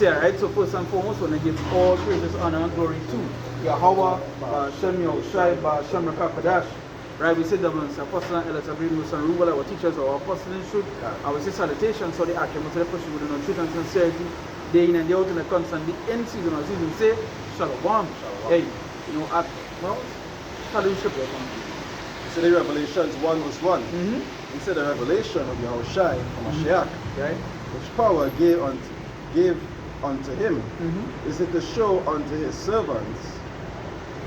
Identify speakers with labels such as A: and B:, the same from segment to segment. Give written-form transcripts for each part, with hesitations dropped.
A: see, right? So first and foremost, when I give all praises, honor, and glory to Yahweh, Shem Yahushai, Shem Rakakadash. Right, we say double and apostle and elders, Abrimus and Rubala, our teachers, our apostles in truth. I will say salutations, so the Akim, to the person with no truth and sincerity, day in and day out in the constant, the end season or season, say, Shalom. Hey, you know, well, fellowship with them.
B: So the Revelations 1 verse 1. He said the revelation of Yahushai from Mashiach,
A: right?
B: which power gave unto him, is it to show unto his servants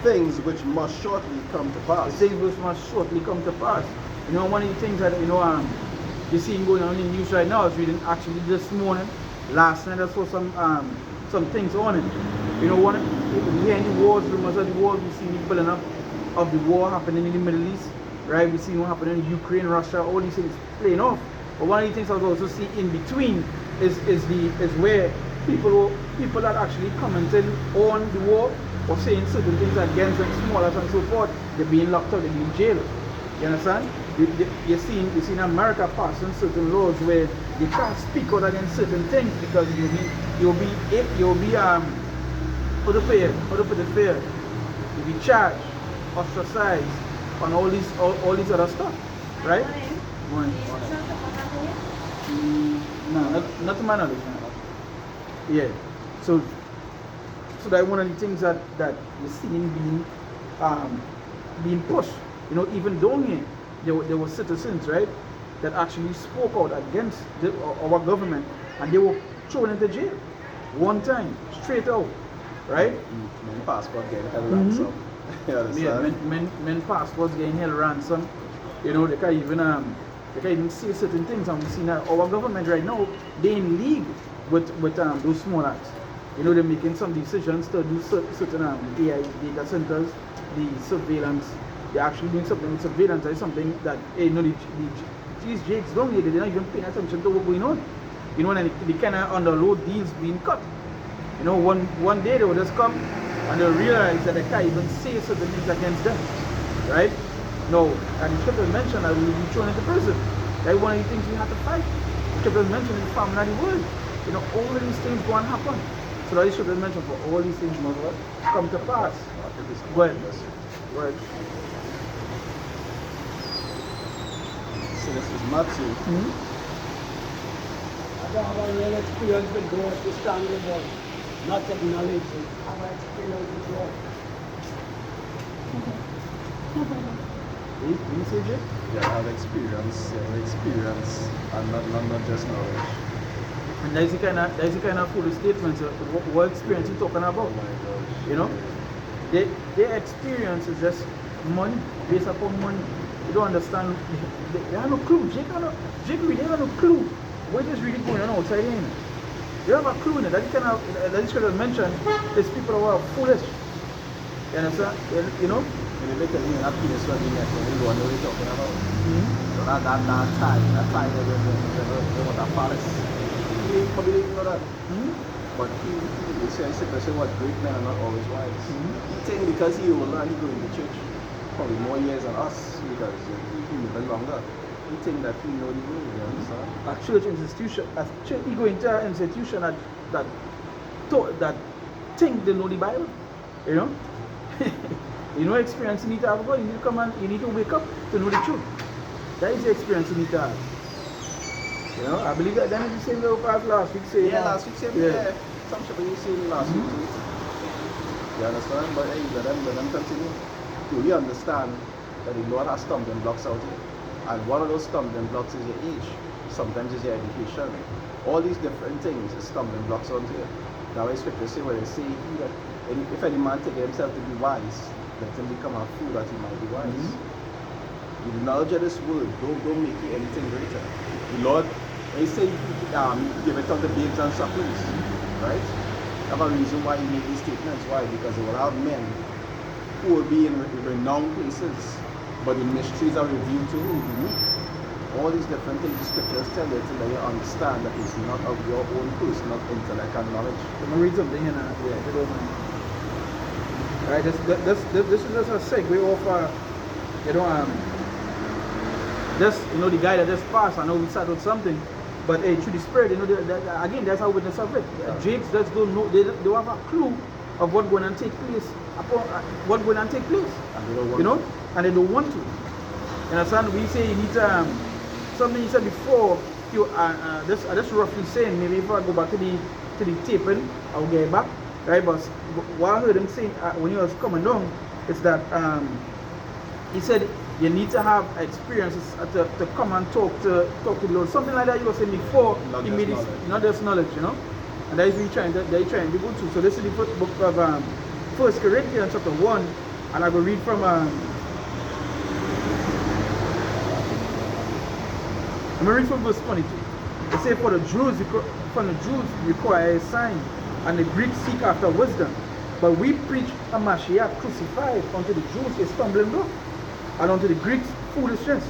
B: things which must shortly come to pass.
A: The things which must shortly come to pass. You know, one of the things that, you know, you see going on in the news right now, I was reading actually this morning, last night I saw some things on it. You know, we hear the wars, rumors of the wars, we see the building up of the war happening in the Middle East, right? We see what happening in Ukraine, Russia, all these things playing off. But one of the things I was also see in between is where people that actually commented on the war or saying certain things against them, smallers and so forth, they're being locked up, they're being jailed. You understand? You're seeing America passing certain laws where you can't speak out against certain things because you'll be put up the fear, you'll be charged, ostracized on all these other stuff, right? No, not to my knowledge. Yeah. So that's one of the things that you're seeing being pushed. You know, even down here, there were citizens, right, that actually spoke out against our government, and they were thrown into jail one time, straight out, right?
B: Men passport getting held ransom.
A: Yeah, men passports getting held ransom. You know, they can't even say certain things, and we see that our government right now, they in league with those small acts. You know, they're making some decisions to do certain AI data centers, the surveillance. They're actually doing something with surveillance. That is something that, you know, these jakes don't need, they're not even paying attention to what's going on. You know, and they kind of underload deals being cut. You know, one day they will just come and they'll realize that they can't even say certain things against them. Right? No, and the scripture mentioned that we will be thrown into prison. That's one of the things we have to fight. The scripture mentioned in the family of the word. You know, all of these things go and happen. So that is scripture mentioned for all these things must come to pass. Go ahead. Go ahead.
B: So this is Matthew.
C: I don't have a real experience with God to stand with God, not acknowledge it. I have experience with God.
A: Did you say Jay?
B: Yeah, I have experience, and not just knowledge.
A: And that's the kind of foolish statements. What experience you talking about?
B: Oh my gosh.
A: You know, their experience is just money, based upon money. You don't understand. They have no clue. Jake really have no clue what is really going on outside here. They have a clue in it. That kind of that scripture mentioned. There's people who are foolish. You understand? You know.
B: And they make a living happy this one, you know what they're talking about. So that time they want a palace. You probably didn't know that. But he says what great men are not always wise. He think because he will learn, he go into church probably more years than us because he live longer. He think that he know the rule, you understand?
A: A church institution, he go into an institution that think they know the Bible. You know? You know experience you need to have God, you need to come and you need to wake up to know the truth. That is the experience you need to have. You know, I believe that then the same way we passed last week.
B: Last week, yeah. Some people you seen last week too. You understand? But hey, let them continue. Do we understand that the Lord has stumbling blocks out here? And one of those stumbling blocks is your age. Sometimes it's your education. All these different things is stumbling blocks out here. Now it's scripture say where they say that if any man take himself to be wise, let him become a fool that he might be wise. The knowledge of this world don't make you anything greater. The Lord, when he say give it unto babes and sucklings, right? Have a reason why he made these statements. Why? Because they will have men who will be in renowned places, but the mysteries are revealed to who? The weak. All these different things the scriptures tell you to let you understand that it's not of your own personal intellect and knowledge.
A: Let me read something here now. Right, this is just a segue off, you know, just, you know, the guy that just passed, I know we started something, But through the Spirit, again, that's how witness of it. Jakes just don't know, they don't have a clue of what's going to take place, what's going to take place. And they don't want to. You understand? We say you need to, something you said before, just roughly saying, maybe if I go back to the taping, I'll get back. Right? But what I heard him saying when he was coming down is that he said you need to have experiences to come and talk to the Lord. Something like that you were saying before. Not just knowledge, And that is what he's trying to go to. So this is the first book of 1 Corinthians chapter 1, and I will read from I'm going to read from verse 22. It says, for the Jews require a sign, and the Greeks seek after wisdom. But we preach a Mashiach crucified, unto the Jews a stumbling block, and unto the Greeks foolishness.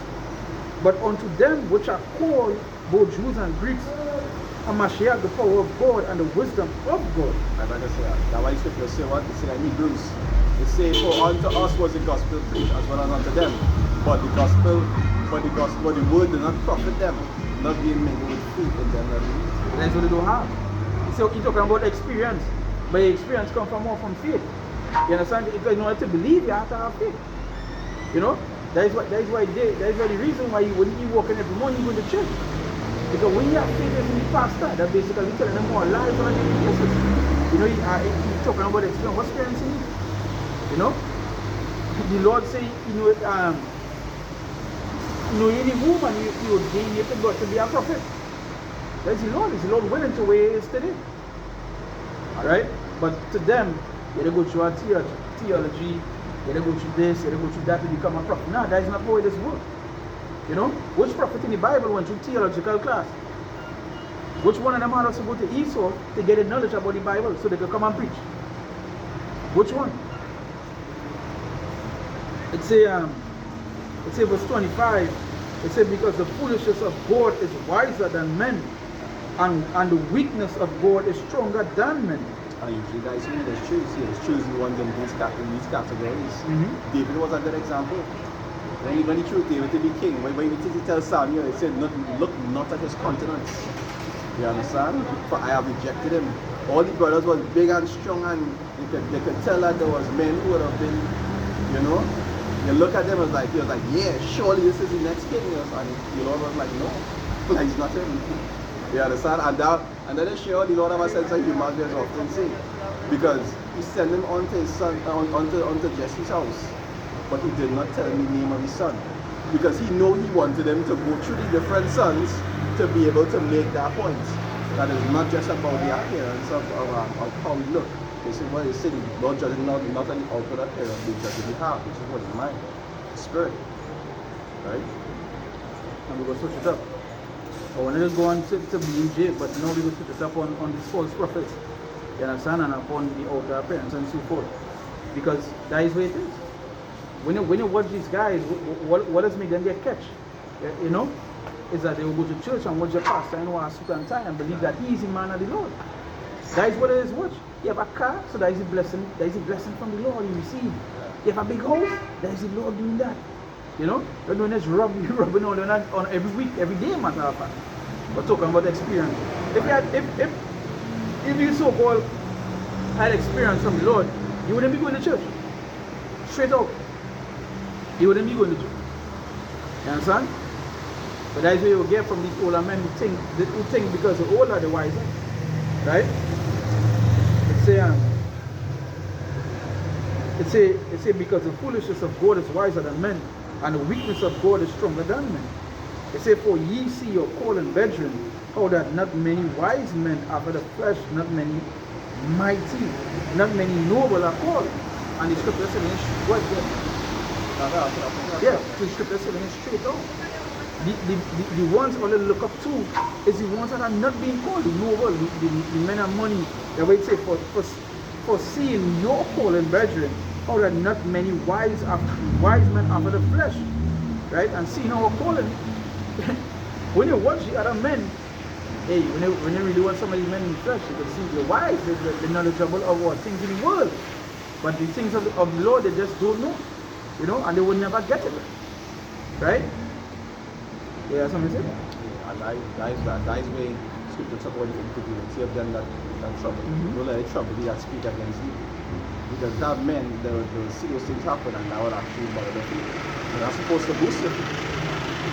A: But unto them which are called, both Jews and Greeks, a Mashiach, the power of God and the wisdom of God.
B: I'm going to say that. That's why the scripture say what? They say in Hebrews. They say, for unto us was the gospel preached as well as unto them. But the word did not profit them, not being mingled with faith in them that believe.
A: That's what they don't have. So he's talking about experience. But experience comes more from faith. You understand? Because in order to believe, you have to have faith. That is the reason why when you walk in every morning, you go to church. Because when you have faith in the pastor, that basically telling them more lies on a daily basis. He's talking about experience. What experience he needs? The Lord say, any woman you ordain you to God to be a prophet. That's the Lord. Is the Lord willing to where he is today? Alright? But to them, they go through a theology, they go through this, they go through that to become a prophet. No, that is not the way this works. Which prophet in the Bible went through theological class? Which one of them had to go to Esau to get the knowledge about the Bible so they could come and preach? Which one? It say verse 25, it says, because the foolishness of God is wiser than men, and the weakness of God is stronger than men.
B: And usually guys, there's choosing ones in these categories. David was a good example. When he chose David to be king, when he tells Samuel, he said, look not at his countenance. You understand? For I have rejected him. All the brothers was big and strong, and they could tell that there was men who would have been, you look at them as he was like, yeah, surely this is the next king. And the Lord was like, no, he's not him. You understand? And then sure, the Lord have a sense of humanity, as often say, because he sent him onto his son, onto Jesse's house. But he did not tell him the name of his son, because he knew he wanted them to go through the different sons to be able to make that point. That is not just about the appearance of how we look. They say, well, he's saying, Lord judging not on the outward appearance, but judging the heart, which is what is mind, the spirit. Right?
A: And we're going to switch it up. I wanted to go on to be in jail, but now we're going to switch it up on the false prophets. You understand? And upon the outer appearance and so forth. Because that is what it is. When you watch these guys, what does make them get catch? Is that they will go to church and watch the pastor and want a suit and tie and believe that he is the man of the Lord. That is what it is. Watch. You have a car, so that is a blessing. That is a blessing from the Lord you receive. You have a big house, that is the Lord doing that. You're doing this rubbing on every week, every day, matter of fact. We're talking about experience. If you so-called had experience from the Lord, you wouldn't be going to church. Straight up. You wouldn't be going to church. You understand? But that's where you get from these older men who think because the older the wiser. Right? It say because the foolishness of God is wiser than men, and the weakness of God is stronger than men. It say, for ye see your calling, brethren, how that not many wise men after the flesh, not many mighty, not many noble are called. And the scripture says what? Yeah, the scripture says straight on. The ones all look up to is the ones that are not being called the noble, the men of money. The way it say, for seeing your calling, brethren, how that not many wise men after the flesh, right? And seeing our calling, when you watch the other men, hey, when you really watch some of these men in the flesh, you can see they're wise, they're knowledgeable of what things in the world, but the things of the Lord they just don't know, and they will never get it, right? Yeah, something to say?
B: And And that is where scripture talk about the impudence of them that trouble. Don't let it trouble you that speak against you. Because that men, they will see those things happen and that will actually bother their feet. And that's supposed to boost them.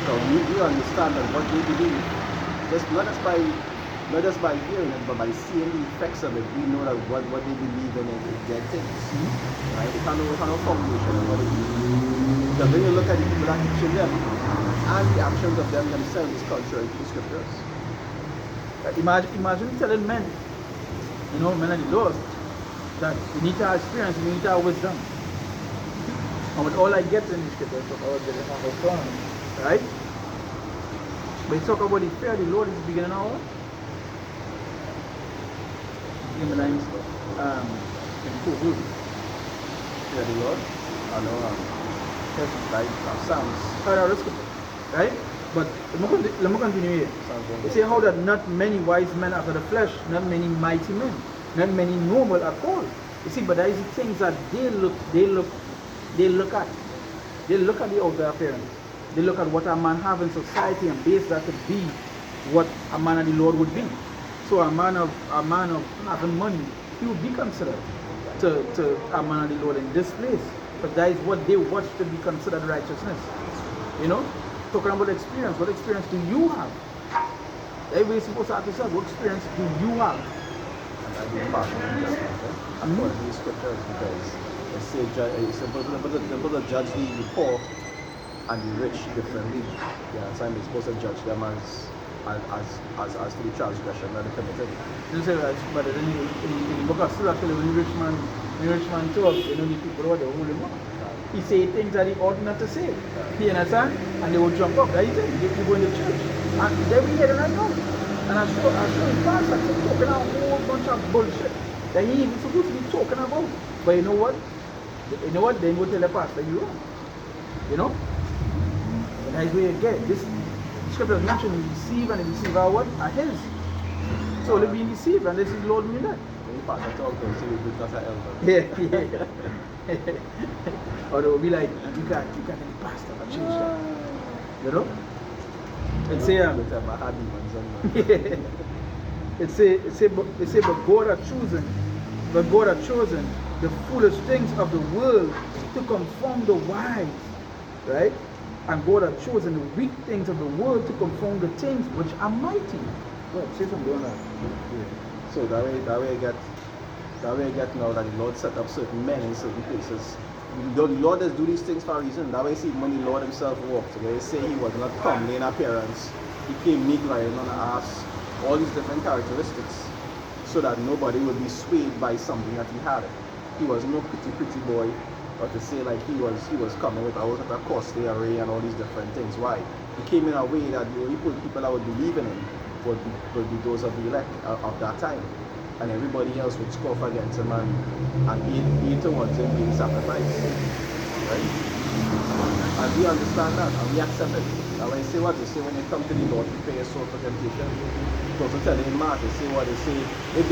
B: So we understand that what they believe, just not just by hearing it, but by seeing the effects of it, we know that what they believe in is dead things. Right? They can't know foundation of what they believe. Because when you look at the people that teaching them, and the actions of them themselves is contrary to the scriptures.
A: Imagine telling men, men of the Lord, that you need to have experience, you need to have wisdom. And with all I get in the scriptures, right? But you talk about the fear of the Lord is beginning now. In the lines, in Kuhu.
B: Fear of the Lord. I know, like Psalms.
A: Right? But let me continue here. You see how that not many wise men after the flesh, not many mighty men, not many noble at all. You see, but there is the things that they look at. They look at the outer appearance. They look at what a man have in society and base that to be what a man of the Lord would be. So a man of having money, he would be considered to a man of the Lord in this place. But that is what they watch to be considered righteousness. Talking about experience, what experience do you have? Everybody's supposed to ask yourself, what experience do you have?
B: And I do part of the according to the scriptures, because it's supposed to judge the poor and the rich differently. Yeah, so I'm supposed to judge them as to the transgression that they committed.
A: You say that, but in the book of Sirach, when the rich man talks, the people who are the holy one. He say things that he ought not to say. You understand? And they will jump up. That is it. They go in the church. And they will hear it right now. And I show him pastor talking a whole bunch of bullshit that he ain't supposed to be talking about. But you know what? Then go tell the pastor you wrong. And that's where you get this scripture mentioned deceive, and the deceiver are what? Are his. So they're being deceived, and this is the Lord doing that.
B: When you pastor talk, they say we because I elder.
A: Yeah. Or they will be like, you got any pastor to change that. It's say but God had chosen the foolish things of the world to conform the wise, right? And God had chosen the weak things of the world to conform the things which are mighty. Well, say something on that.
B: Yeah. So that way I get now that the Lord set up certain men in certain places. The Lord does do these things for a reason. That way, see, when the Lord himself walked, where he say he was not comely in appearance, he came meek, riding on an ass, all these different characteristics, so that nobody would be swayed by something that he had. He was no pretty boy, or to say like he was coming with a whole set of costly array and all these different things. Why? He came in a way that the only people that would believe in him would be those of the elect of that time. And everybody else would scoff against him and eat towards him being sacrificed. Right? And we understand that and we accept it. And when they say what they say when you come to the Lord, prepare your soul for temptation. Because to tell in Mark, they say what they say. It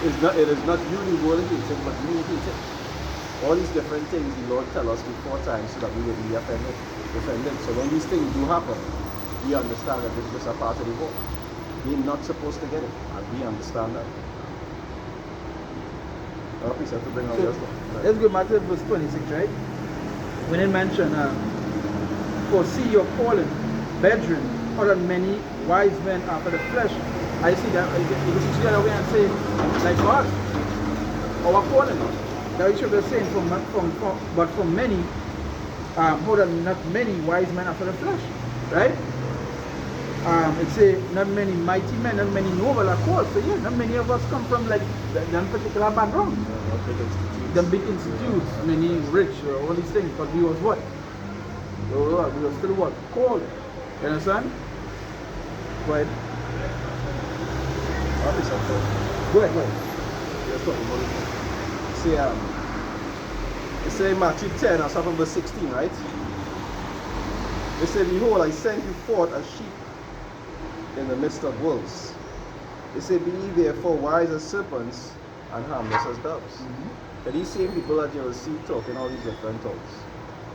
B: is not you the world hates it, but you hate it. All these different things the Lord tell us before time so that we will be offended. So when these things do happen, we understand that this is just a part of the work. We're not supposed to get it, and we understand that. Please have to bring out your stuff. Right.
A: Let's go back to verse 26, right? When it mentioned, for see your calling, brethren, other than many wise men after the flesh. I see that, you can see that way and say, like for us, our calling. That we should be saying, but from many, more than not many wise men after the flesh, right? It say not many mighty men, not many noble are called. So yeah, not many of us come from like that particular background. Them big institutes, many rich, all these things. But we was what? We were still what? Called. You understand? Go ahead. Go ahead.
B: See, it say Matthew 10, I start from verse 16, right? It said, behold, I send you forth as sheep in the midst of wolves. It said, be ye therefore wise as serpents and harmless as doves. And these same people that you will see talking all these different talks.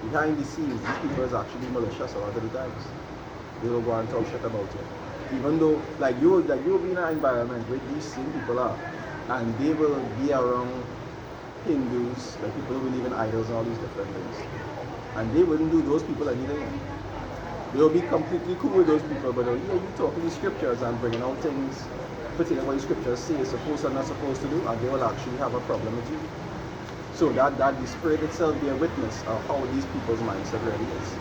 B: behind the scenes, these people is actually malicious a lot of the times. They will go and talk shit about you. Even though, like you will be in an environment where these same people are, and they will be around Hindus, like people who believe in idols and all these different things. And they wouldn't do those people anything. They'll be completely cool with those people, but they'll hear you talking the scriptures and bringing out things, particularly what the scriptures say is supposed and not supposed to do, and they will actually have a problem with you. So that the spirit itself be a witness of how these people's mindset really is.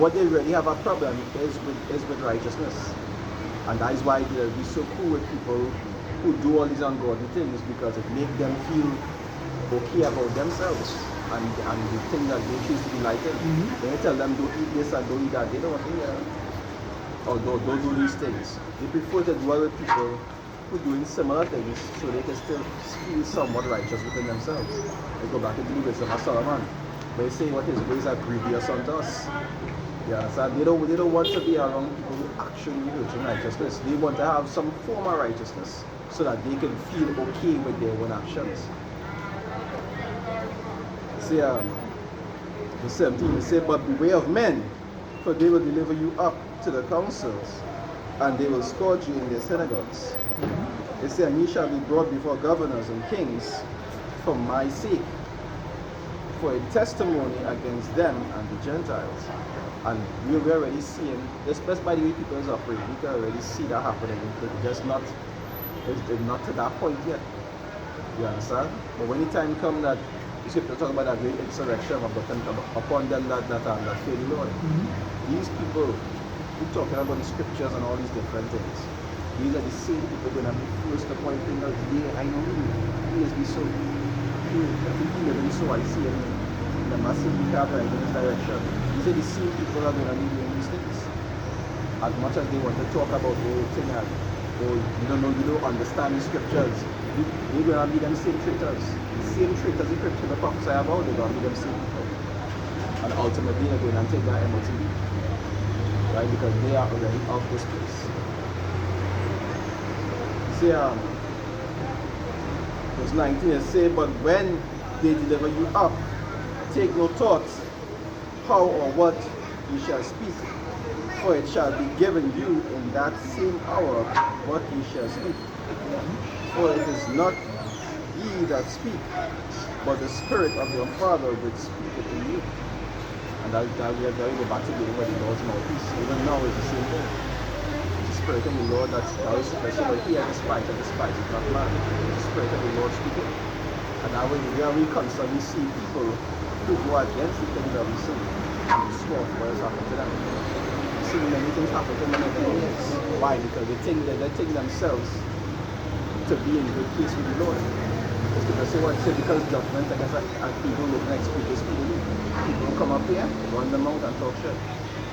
B: What they really have a problem is with righteousness. And that is why they'll be so cool with people who do all these ungodly things, because it makes them feel okay about themselves and the thing that they choose to be like it. When you tell them don't eat this and don't eat that, they don't want to hear. Or don't do these things. They prefer to dwell with people who are doing similar things so they can still feel somewhat righteous within themselves. They go back into the wisdom of Solomon. They say what his ways are grievous unto us. Yeah, so they don't want to be around people who actually live in righteousness. They want to have some form of righteousness so that they can feel okay with their own actions. See, verse 17, it says, but beware of men, for they will deliver you up to the councils, and they will scourge you in their synagogues. It says, and ye shall be brought before governors and kings for my sake, for a testimony against them and the Gentiles. And we're already seeing, especially by the way people is operating, we can already see that happening. It's just not, it's not to that point yet. You understand? But when the time comes that the scripture talk about that great insurrection upon them that fear the Lord. These people who talking about the scriptures and all these different things, these are the same people going to be first to point fingers. I know he is be so. I think he living so I see him in the massive recovery in this direction. These are the same people that are going to be doing these things. As much as they want to talk about the whole thing and you don't understand the scriptures, they're going to be them same traitors. The same traitors the scripture the prophesy about, they're going to be them same people. And ultimately they're going to take that MOTB. Right? Because they are already of this place. See, verse 19 it says, but when they deliver you up, take no thought how or what you shall speak, for it shall be given you in that same hour what ye shall speak. For it is not ye that speak, but the Spirit of your Father which speaketh in you. And that we are going to go back to the Lord's mouthpiece. Even now it's the same thing. The Spirit of the Lord that's special here, despite is not man. The Spirit of the Lord speaking. And that way we constantly see people who go against the things that we see and scoff what has happened to them. We see many things happen to them in their lives. Why? Because they think themselves to be in good peace with the Lord. It's because because judgment and people look next week is speedily. People come up here, run them out and talk shit.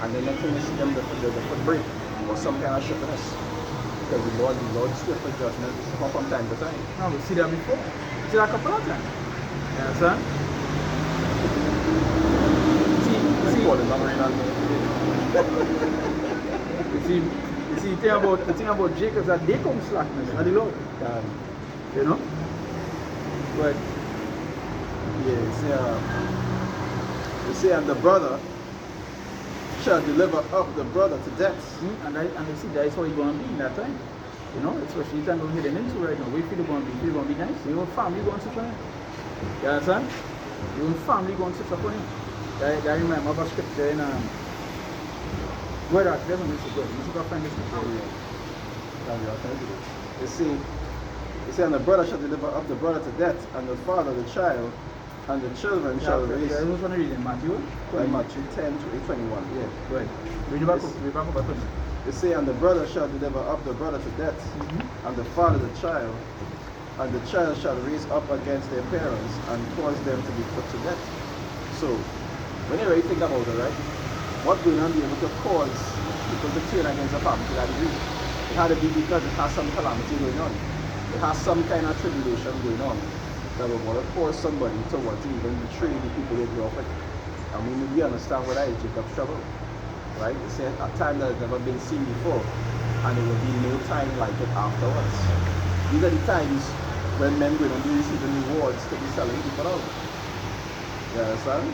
B: And the next thing you see them the foot break or some kind of shiftiness. Because the Lord's swift for judgment come from time to time.
A: No, we see that before. We see that a couple of times. You understand? You see, the thing about Jacob is that they come slackness, and the Lord. You know?
B: But you say, and the brother shall deliver up the brother to death.
A: And you see, that's how it's going to be in that time. You know, especially the time we're heading into right now. We feel it's going to be. Feel it's going to be nice. Your own family going to switch on it. You understand? Your own family going to switch up on it. I remember of a scripture in where that devil is to go. You should go find this scripture.
B: You see, and the brother shall deliver up the brother to death, and the father the child, and the children shall raise.
A: I was going to read in Matthew.
B: Matthew 10 to 21. Yeah.
A: Go ahead. Read back up by 20.
B: You say, and the brother shall deliver up the brother to death, and the father the child, and the child shall raise up against their parents, and cause them to be put to death. So, when you really think about it, right, what will not be able to cause people to turn against the family to that degree? It had to be because it has some calamity going on. It has some kind of tribulation going on that will want to cause somebody to want to even betray the people they grew up with. I mean, we understand what that is Jacob's trouble, right? It's a time that has never been seen before, and it will be no time like it afterwards. These are the times when men will be receiving rewards to be selling people out. You understand?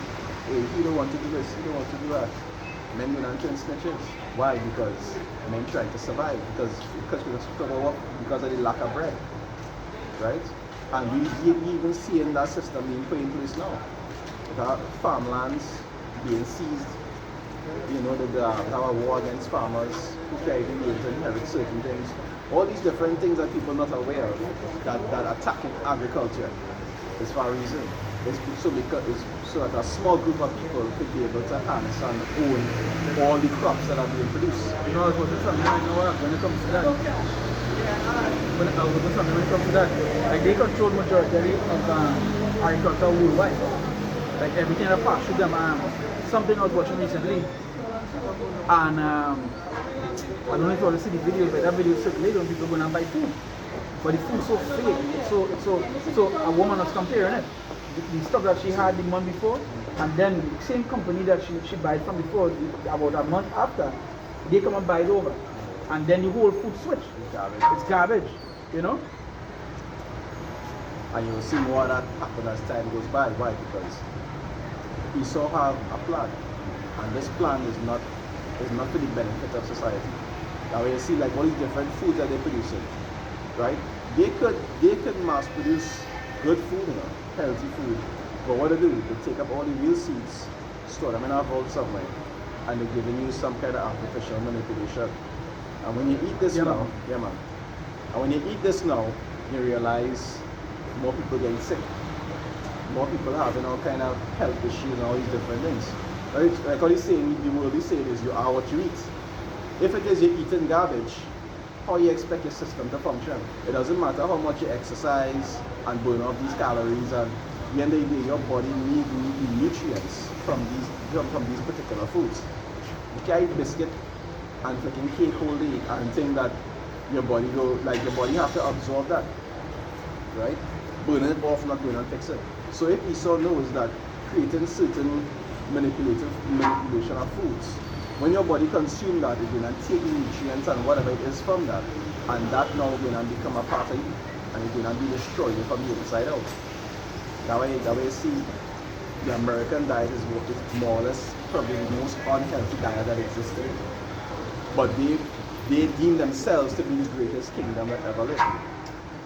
B: hey, you don't want to do this, you don't want to do that. Men go down turn snitches. Why? Because men try to survive. Because of the lack of bread. Right? And we even see in that system being put in place now. Farmlands being seized. You know, we have a war against farmers who can't even be able to inherit certain things. All these different things that people are not aware of that attacking agriculture is for a reason. So that a small group of people could be able to harness and own all the crops that are being produced.
A: You know, I was something right now when it comes to that. When it comes to that, like they control majority of agriculture worldwide. Like everything that passes through them. Something I was watching recently, and I don't know if you want to see the video, but that video circulated when people going and buy food. But the food's so fake. So a woman was comparing it. The stuff that she had the month before, and then the same company that she buys from before, about a month after, they come and buy it over. And then the whole food switch. It's garbage, you know?
B: And you will see more of that happen as time goes by. Why? Because Esau have a plan. And this plan is not for the benefit of society. Now you see like all these different foods that they're producing. Right? They could mass produce good food, you know, healthy food. But what they do, they take up all the real seeds, store them in a vault somewhere, and they're giving you some kind of artificial manipulation. And when you eat this now, and when you eat this now, you realize more people getting sick. More people having all kind of health issues and all these different things. Right? Like what he's saying, the world is saying is you are what you eat. If it is you're eating garbage, how you expect your system to function? It doesn't matter how much you exercise and burn off these calories, and at the end of the day, your body needs nutrients from these particular foods. You can't eat biscuit and freaking cake whole day and think that your body have to absorb that. Right? Burning it off, not going and fix it. So if Esau knows that creating certain manipulation of foods, when your body consumes that, it's going to take the nutrients and whatever it is from that, and that now going to become a part of you, and it's going to be destroyed from the inside out. That way you see the American diet is more or less probably the most unhealthy diet that exists today. But they deem themselves to be the greatest kingdom that ever lived.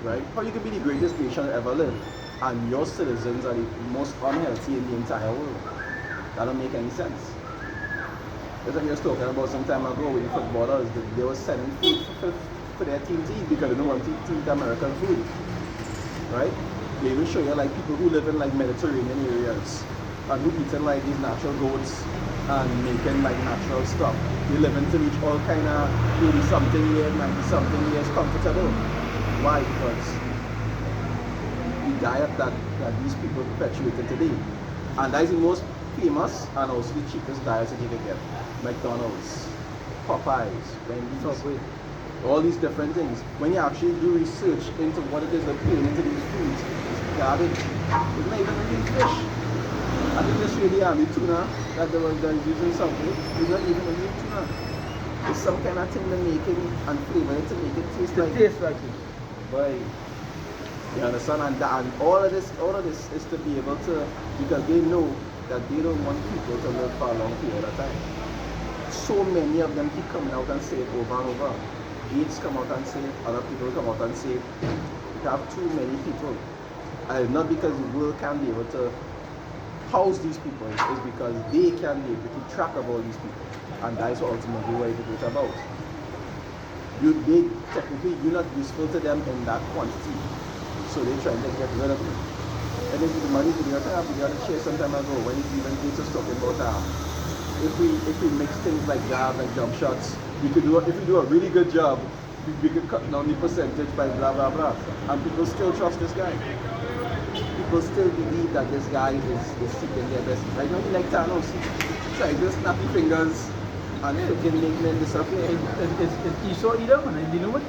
B: Right? How you can be the greatest nation that ever lived, and your citizens are the most unhealthy in the entire world? That don't make any sense. Just like I was talking about some time ago with the footballers, they were selling food for their team to eat because they don't want to eat American food. Right? They even show you like people who live in like Mediterranean areas and who eating like these natural goats and making like natural stuff. They live to reach all kind of 80-something years, 90-something years comfortable. Why? Because the diet that these people perpetuated today. And that is the most famous and also the cheapest diets that you can get. McDonald's, Popeyes, Wendy's, all these different things. When you actually do research into what it is they're putting into these foods, it's garbage. It's not even real fish. I think this really the tuna that they're using something, it's not even a real tuna. It's some kind of thing they're making and flavoring it to make it taste like it. Boy, you understand? And all of this is to be able to, because they know that they don't want people to live for a long period of time. So many of them keep coming out and say it over and over. Gates come out and say it, other people come out and say it. You have too many people. And not because the world can't be able to house these people, it's because they can be able to keep track of all these people. And that is ultimately what it is about. Technically, you're not useful to them in that quantity. So they try to get rid of you. And then the money we got to share some time ago when even Gates was talking about if we mix things like jabs and jump shots, if we do a really good job, we could cut down the percentage by blah blah blah. And people still trust this guy. People still believe that this guy is seeking their best. I know he like Thanos. Try to snap your fingers and freaking make men disappear.
A: It's Esau Edom, and you know what?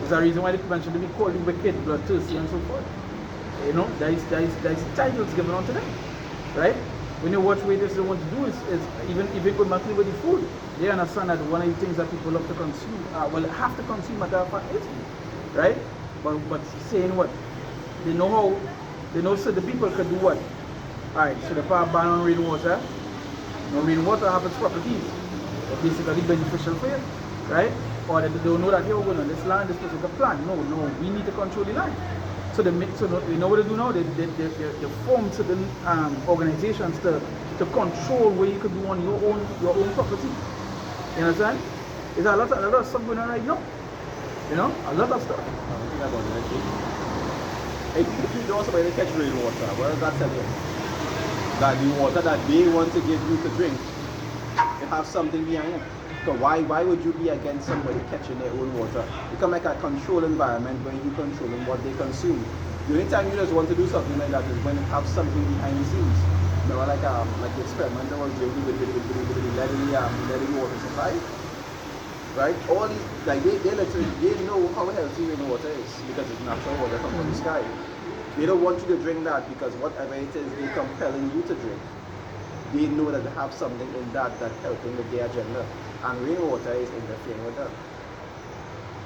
A: There's a reason why the people should be called wicked, bloodthirsty, and so forth. You know, there is titles given unto them, right? When you watch what they want to do is even go back with the food, they understand that one of the things that people love to consume, have to consume at that point is food, right? But saying what? They know so the people could do what? Alright, so the part ban on rainwater. Now rainwater happens properties. They're basically beneficial for you, right? Or they don't know that you're going on this land, this specific plan. No, we need to control the land. So you know what they do now? They form certain organizations to control what you could do on your own property. You understand? There's a lot of stuff going on right now. You know, a lot of stuff.
B: If you don't want somebody to catch rainwater, what does that tell you? That the water that they want to give you to drink, it have something behind it. So why would you be against somebody catching their own water? You come like a controlled environment where you controlling what they consume. The only time you just want to do something like that is when it have something behind the scenes. You know, like the experiment that was doing with letting the water supply. Right? All these, like they literally they know how healthy rainwater is because it's natural water comes from the sky. They don't want you to drink that because whatever it is they're compelling you to drink. They know that they have something in that that's helping with their agenda. And rainwater is interfering with that.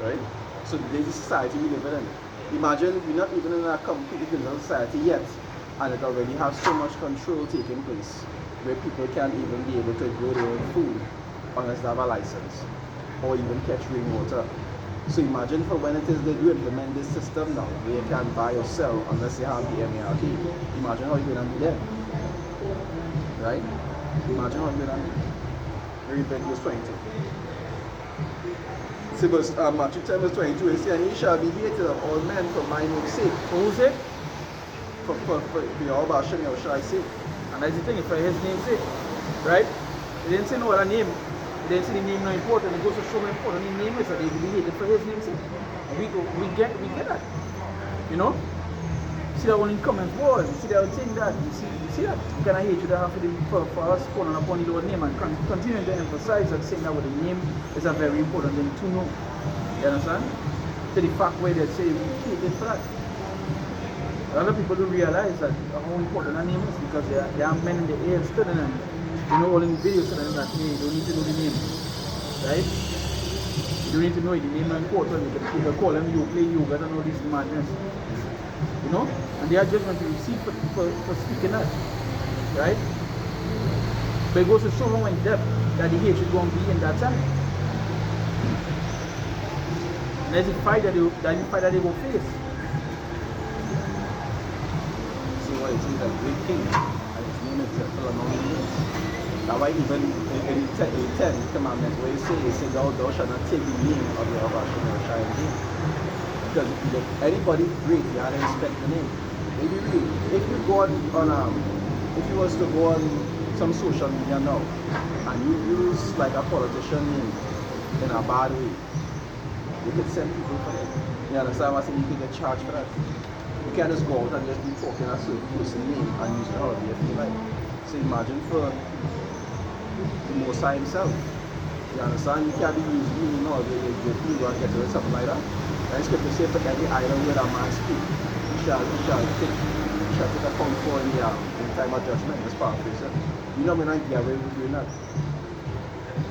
B: Right? So this is the society we live in. Imagine we're not even in a completely digital society yet, and it already has so much control taking place where people can't even be able to grow their own food unless they have a license or even catch rainwater. So imagine for when it is they do implement this system now, where you can't buy or sell unless you have the MART. Imagine how you're going to be there. Right? Imagine how you're going to be. Read verse 22. See, Matthew 10 verse 22, it says, and ye shall be hated of all men for my name's sake.
A: For who's sake?
B: For your Bashem, shall I say?
A: And that's the thing, for his name's sake. Right? He didn't say no other name. He didn't say the name not important. It goes to show how important the name is that they will be hated for his name's sake. And we get that. You know? See that one in comments was, see that thing that you see that kind of hatred that have for us calling upon the Lord name and continuing to emphasize that saying that with the name is a very important thing to know. You understand? To the fact where they say we hated for that. A lot of people don't realize that how important that name is because there are men in the air studying and you know all in the videos studying that hey, you don't need to know the name. Right? You don't need to know it, the name is important. You can call them you play yoga and all this madness. You know? And they are judgment to receive for speaking that. Right? But it goes to show how in depth that the hatred going to be in that time. And there's a fight that they will face.
B: See what it is, a great king, and his name is full among the names. That's why even in the 10 commandments where it says thou shalt not take the name of your Hashem or shall name. Because anybody great, you have to respect the name. Maybe really, if you go on if you was to go on some social media now and you use like a politician name in a bad way, you could send people for it. You understand what I'm saying? You could get charged for that. You can't just go out and just be talking a certain person's name and use it however you feel like. So imagine for the Most High himself. You understand? You can't be using me now if you go and get away something like that. And scripture says for every island where a man speak, he shall take account for in the time of judgment. That's paraphrase it. You know when I get away with doing that.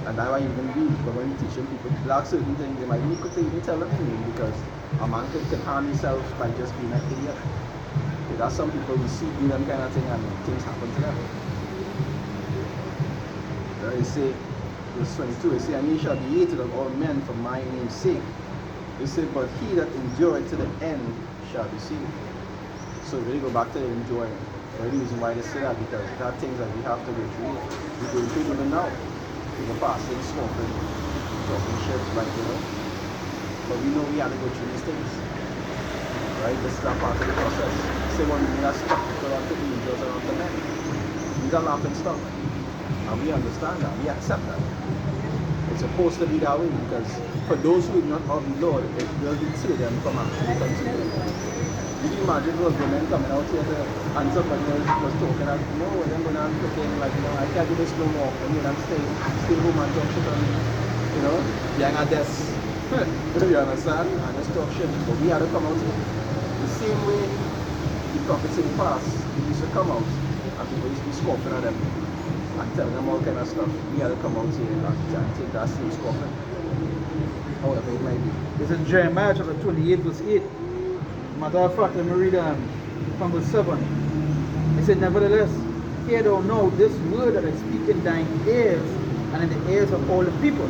B: And that's why you even read, but when you're teaching people black certain things, they might be quick to even tell them because a man could harm himself by just being an idiot. Okay, that's some people we see do them kind of thing and things happen to them. There it say, verse 22, it say, and ye shall be hated of all men for my name's sake. It said, but he that endureth to the end shall be saved. So really go back to the enduring. The reason why they say that because there are things that we have to go through. We go through them now. People fasting, smoking, talking shit, right, you know. But we know we have to go through these things. Right? This is a part of the process. Say one thing that's stuck people onto angels and onto men. These are laughing stuff. And we understand that. We accept that. It's supposed to be that way because for those who are not of the Lord, it will deter them from actually continuing. You can imagine those women coming out here and somebody else was talking like, no, then when I'm cooking, like, you know, I can't do this no more. And then I'm stay home and talk shit on me. You know, being a desk. You understand? And just talk shit. But we had to come out here. The same way the prophets in the past, they used to come out and people used to be scoffing at them and telling them all kind of stuff. We had to come out here and take that same scoffing. However it might be.
A: It's in Jeremiah chapter 28 verse 8. Matter of fact, let me read from verse 7. He said, nevertheless, hear thou now this word that I speak in thine ears and in the ears of all the people.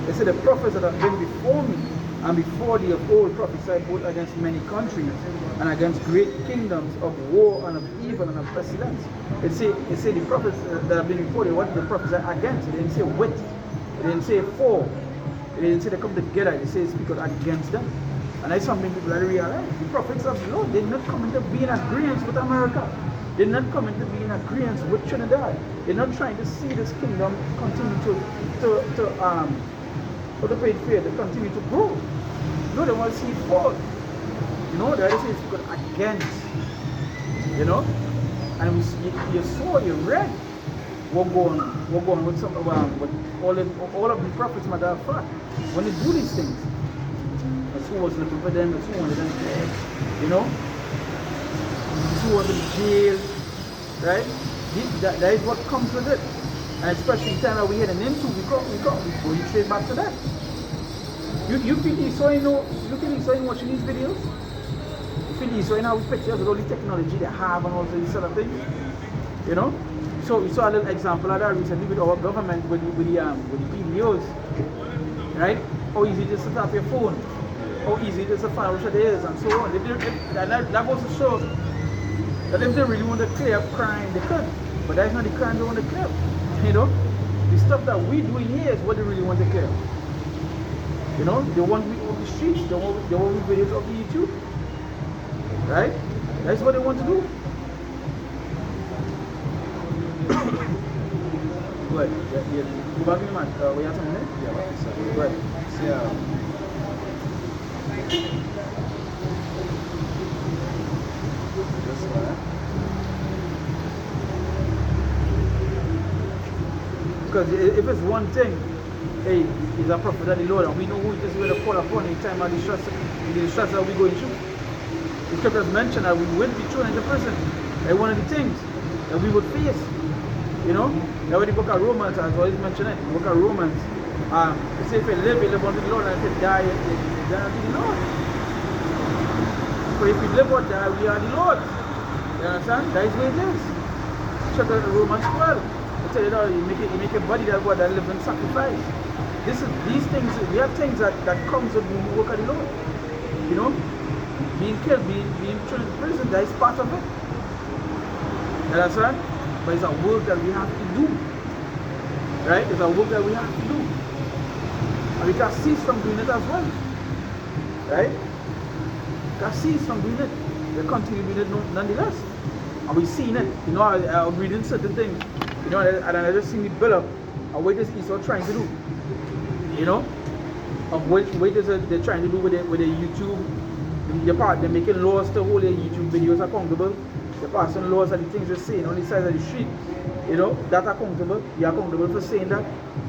A: He said, the prophets that have been before me and before thee of old prophesied both against many countries and against great kingdoms of war and of evil and of pestilence. It say the prophets that have been before thee, what did the prophets against? It didn't say with. It didn't say for. It didn't say they come together. It says speak against them. And that's something people are realize. The prophets of the Lord, they're not coming to be in agreement with America. They're not coming to be in agreement with Trinidad. They're not trying to see this kingdom continue to pay fair, to continue to grow. No, they want to see it fall. You know, the other thing is because against. You know? And you saw, you read what going on with some with all of the prophets, matter of fact, when they do these things. That's who was looking for them, that's who wanted them dead. You know? That's who was in jail. Right? That is what comes with it. And especially in time that we're heading into, we go straight back to that. You feel he's so watching these videos? You feel he's so now with pictures with all the technology they have and all these sort of things? You know? So we saw a little example of that recently with our government with the PDOs. Right? How easy it is to tap your phone. How easy it is to find which it is and so on. That goes to show that if they really want to clear up crime, they could. But that's not the crime they want to clear. You know? The stuff that we doing here is what they really want to clear. You know, they want me on the streets, they want me videos of YouTube. Right? That's what they want to do. Go ahead. Yeah. Go back in the man. We have something there?
B: Yeah, like I said.
A: Right.
B: So, yeah. This one.
A: Because if it's one thing, hey, he's a prophet of the Lord, and we know who it is we're going to call upon in time of the stress that we're going through. The scriptures mention that we will be thrown into prison. That's one of the things that we would face. You know? Now when the book of Romans, as always mentioned it, the book of Romans, it says if you live unto the Lord, and if you die, you die unto the Lord. So if we live or die, we are the Lord. You understand? That is what it is. Check out Romans 12. I tell you now, you make a body that live in sacrifice. These things, we have things that comes with the work of the Lord. You know? Being killed, being thrown in prison, that is part of it. You understand? But it's a work that we have to do. Right? It's a work that we have to do. And we can cease from doing it as well. Right? We can cease from doing it. We continue doing it nonetheless. And we've seen it. You know, I'm reading certain things. You know, and I just seen the build up of what this Esau trying to do. You know? Of what they're trying to do with the YouTube. They're making laws to hold their YouTube videos accountable. They're passing laws of the things they're saying on the side of the street. You know, that's accountable. You're accountable for saying that.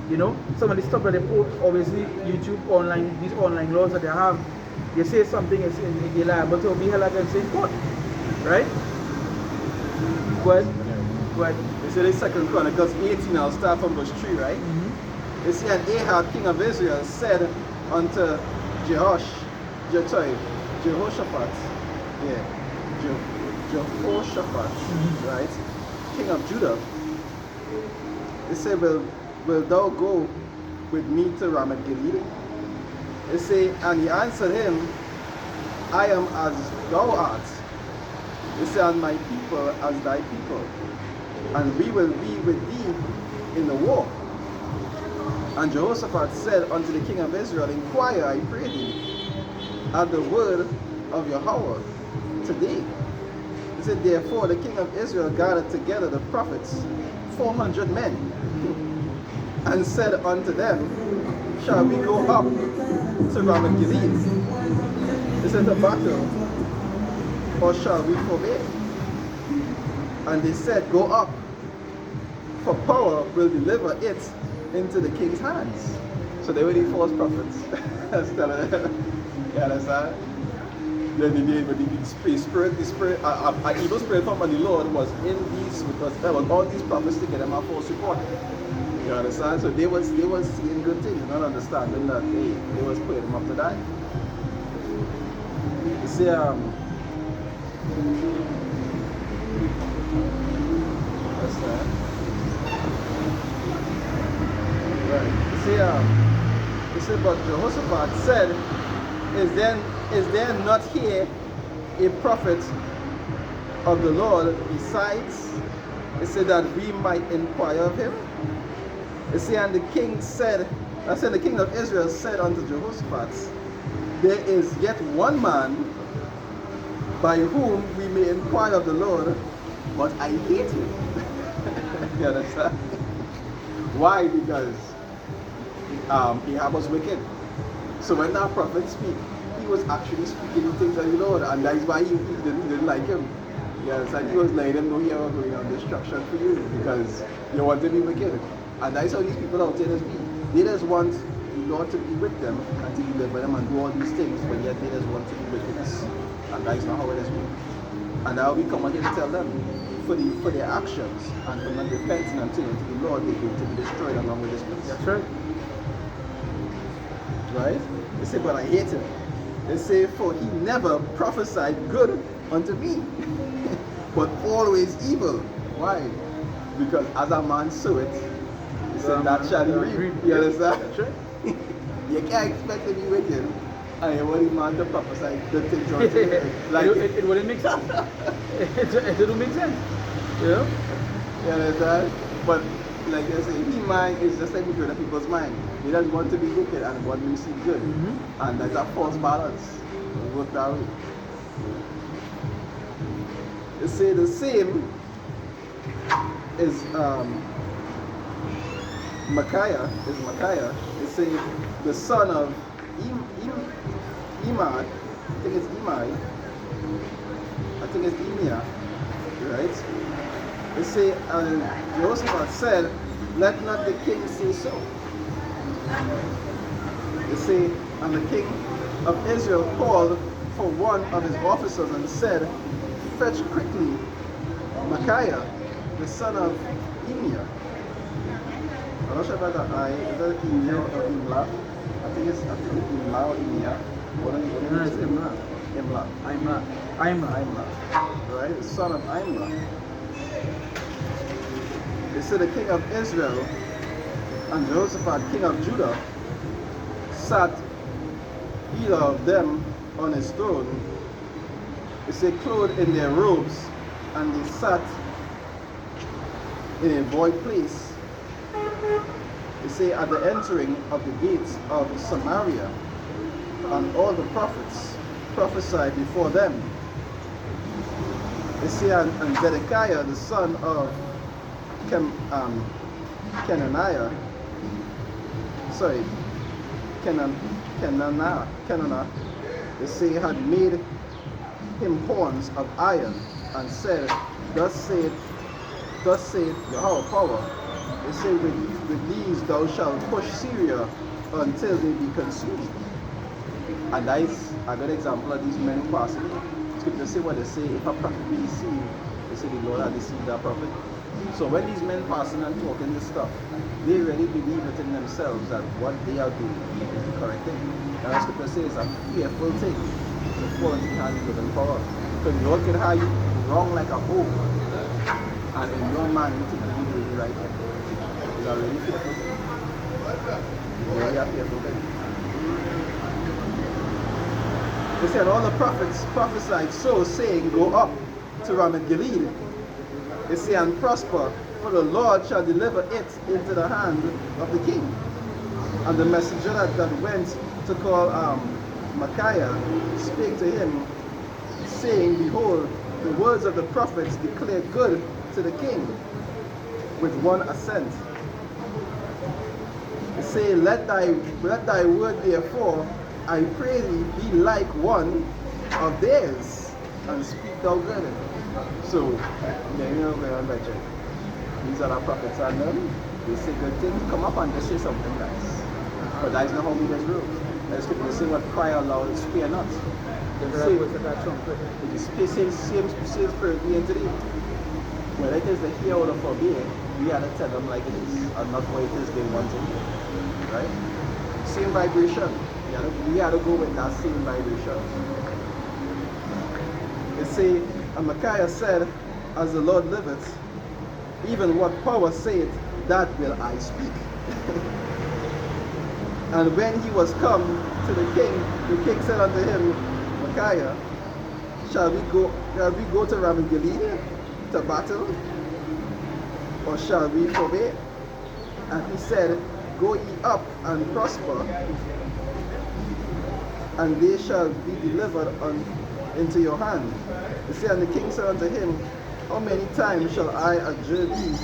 A: You know, some of the stuff that they post, obviously, YouTube online, these online laws that they have, they say something, you're liable to be held against in court. Right? Go ahead. Go ahead.
B: They say the 2 Chronicles 18, I'll start from verse 3, right? They say, and Ahab, king of Israel, said unto Jehoshaphat, right, king of Judah, they say, will thou go with me to Ramoth Gilead? They say, and he answered him, I am as thou art. They say, and my people as thy people, and we will be with thee in the war. And Jehoshaphat said unto the king of Israel, inquire, I pray thee, at the word of Yahweh today. He said, therefore the king of Israel gathered together the prophets, 400 men, and said unto them, shall we go up to Ramoth Gilead? He said, to battle, or shall we forbear? And they said, go up, for power will deliver it into the king's hands. So they were the false prophets. That's telling them. You understand? Then the spirit, an evil spirit from the Lord was in these, because there was all these prophets to get them a false report. You understand? So they was seeing good things, not understanding that they was putting them up to die. You see, Understand? Right. You see, but Jehoshaphat said, is there not here a prophet of the Lord besides? He said that we might inquire of him. You see, and the king said, the king of Israel said unto Jehoshaphat, there is yet one man by whom we may inquire of the Lord, but I hate him. You understand? Why? Because Ahab was wicked. So when that prophet speak, he was actually speaking things of the Lord, and that's why he didn't like him. You understand? He was letting them know you are going on destruction for you because you want to be wicked. And that's how these people out there be. They just want the Lord to be with them and to deliver them and do all these things, but yet they just want to be wicked. And that's not how it is. And now we come here to tell them for their actions and for not repenting and turning to the Lord, they're going to be destroyed along with this place.
A: That's right.
B: Right? They say, but I hate him. They say, for he never prophesied good unto me, but always evil. Why? Because as a man soweth, he said, that shall he reap. You understand?
A: That's right.
B: You can't expect to be wicked and you want a man to prophesy good things unto you. Like,
A: it wouldn't make sense. it wouldn't make sense. You know?
B: You understand? But like I say, his mind is just like other people's mind. He doesn't want to be wicked and want to see good. And that's a false balance. It work that way. They say the same is Micaiah. They say the son of Imad. I think it's Imai. I think it's Imia. Right? They say, and Jehoshaphat said, let not the king say so. They say, and the king of Israel called for one of his officers and said, fetch quickly Micaiah, the son of Imia. I'm not sure about that I. Is that Imia or Imla? I think it's Imla or Imia.
A: No, it's Imla.
B: Imla. Right? The son of Imla. They said the king of Israel and Jehoshaphat, king of Judah, sat either of them on his throne. They say clothed in their robes, and they sat in a void place. They say at the entering of the gates of Samaria, and all the prophets prophesied before them. They say and Zedekiah, the son of Kenaniah, they say had made him horns of iron and said, thus saith Yahweh power. They say with these thou shalt push Syria until they be consumed. And that is a good example of these men passing. Scripture say what they say, if a prophet be deceived, they say the Lord had deceived that prophet. So when these men passing and talking this stuff, they really believe it in themselves that what they are doing is the correct thing. And as Scripture says, it's a fearful thing to fall into the hands of the power. Because the Lord can have you wrong like a hope, and in your mind you think you do the right thing. It's a really fearful thing. It's really a fearful thing. They said all the prophets prophesied so, saying, go up to Ramoth Gilead. They say, and prosper, for the Lord shall deliver it into the hand of the king. And the messenger that went to call Micaiah spake to him, saying, behold, the words of the prophets declare good to the king, with one assent. They say, let thy word therefore, I pray thee, be like one of theirs, and speak thou good. So, yeah, you know, these are the prophets, and they say good things, come up and just say something nice. But that is not how leaders rule. The Scripture say what cry aloud, spare not. The same spirit we in today. Whether it is the hear or the forbear, we have to tell them like it is, and not what it is they want to hear. Right? Same vibration. We have to go with that same vibration. They say, and Micaiah said, as the Lord liveth, even what power saith, that will I speak. And when he was come to the king said unto him, Micaiah, shall we go to Ramoth Gilead to battle, or shall we forbear? And he said, Go ye up and prosper, and they shall be delivered into your hand. He said, and the king said unto him, How many times shall I adjure thee,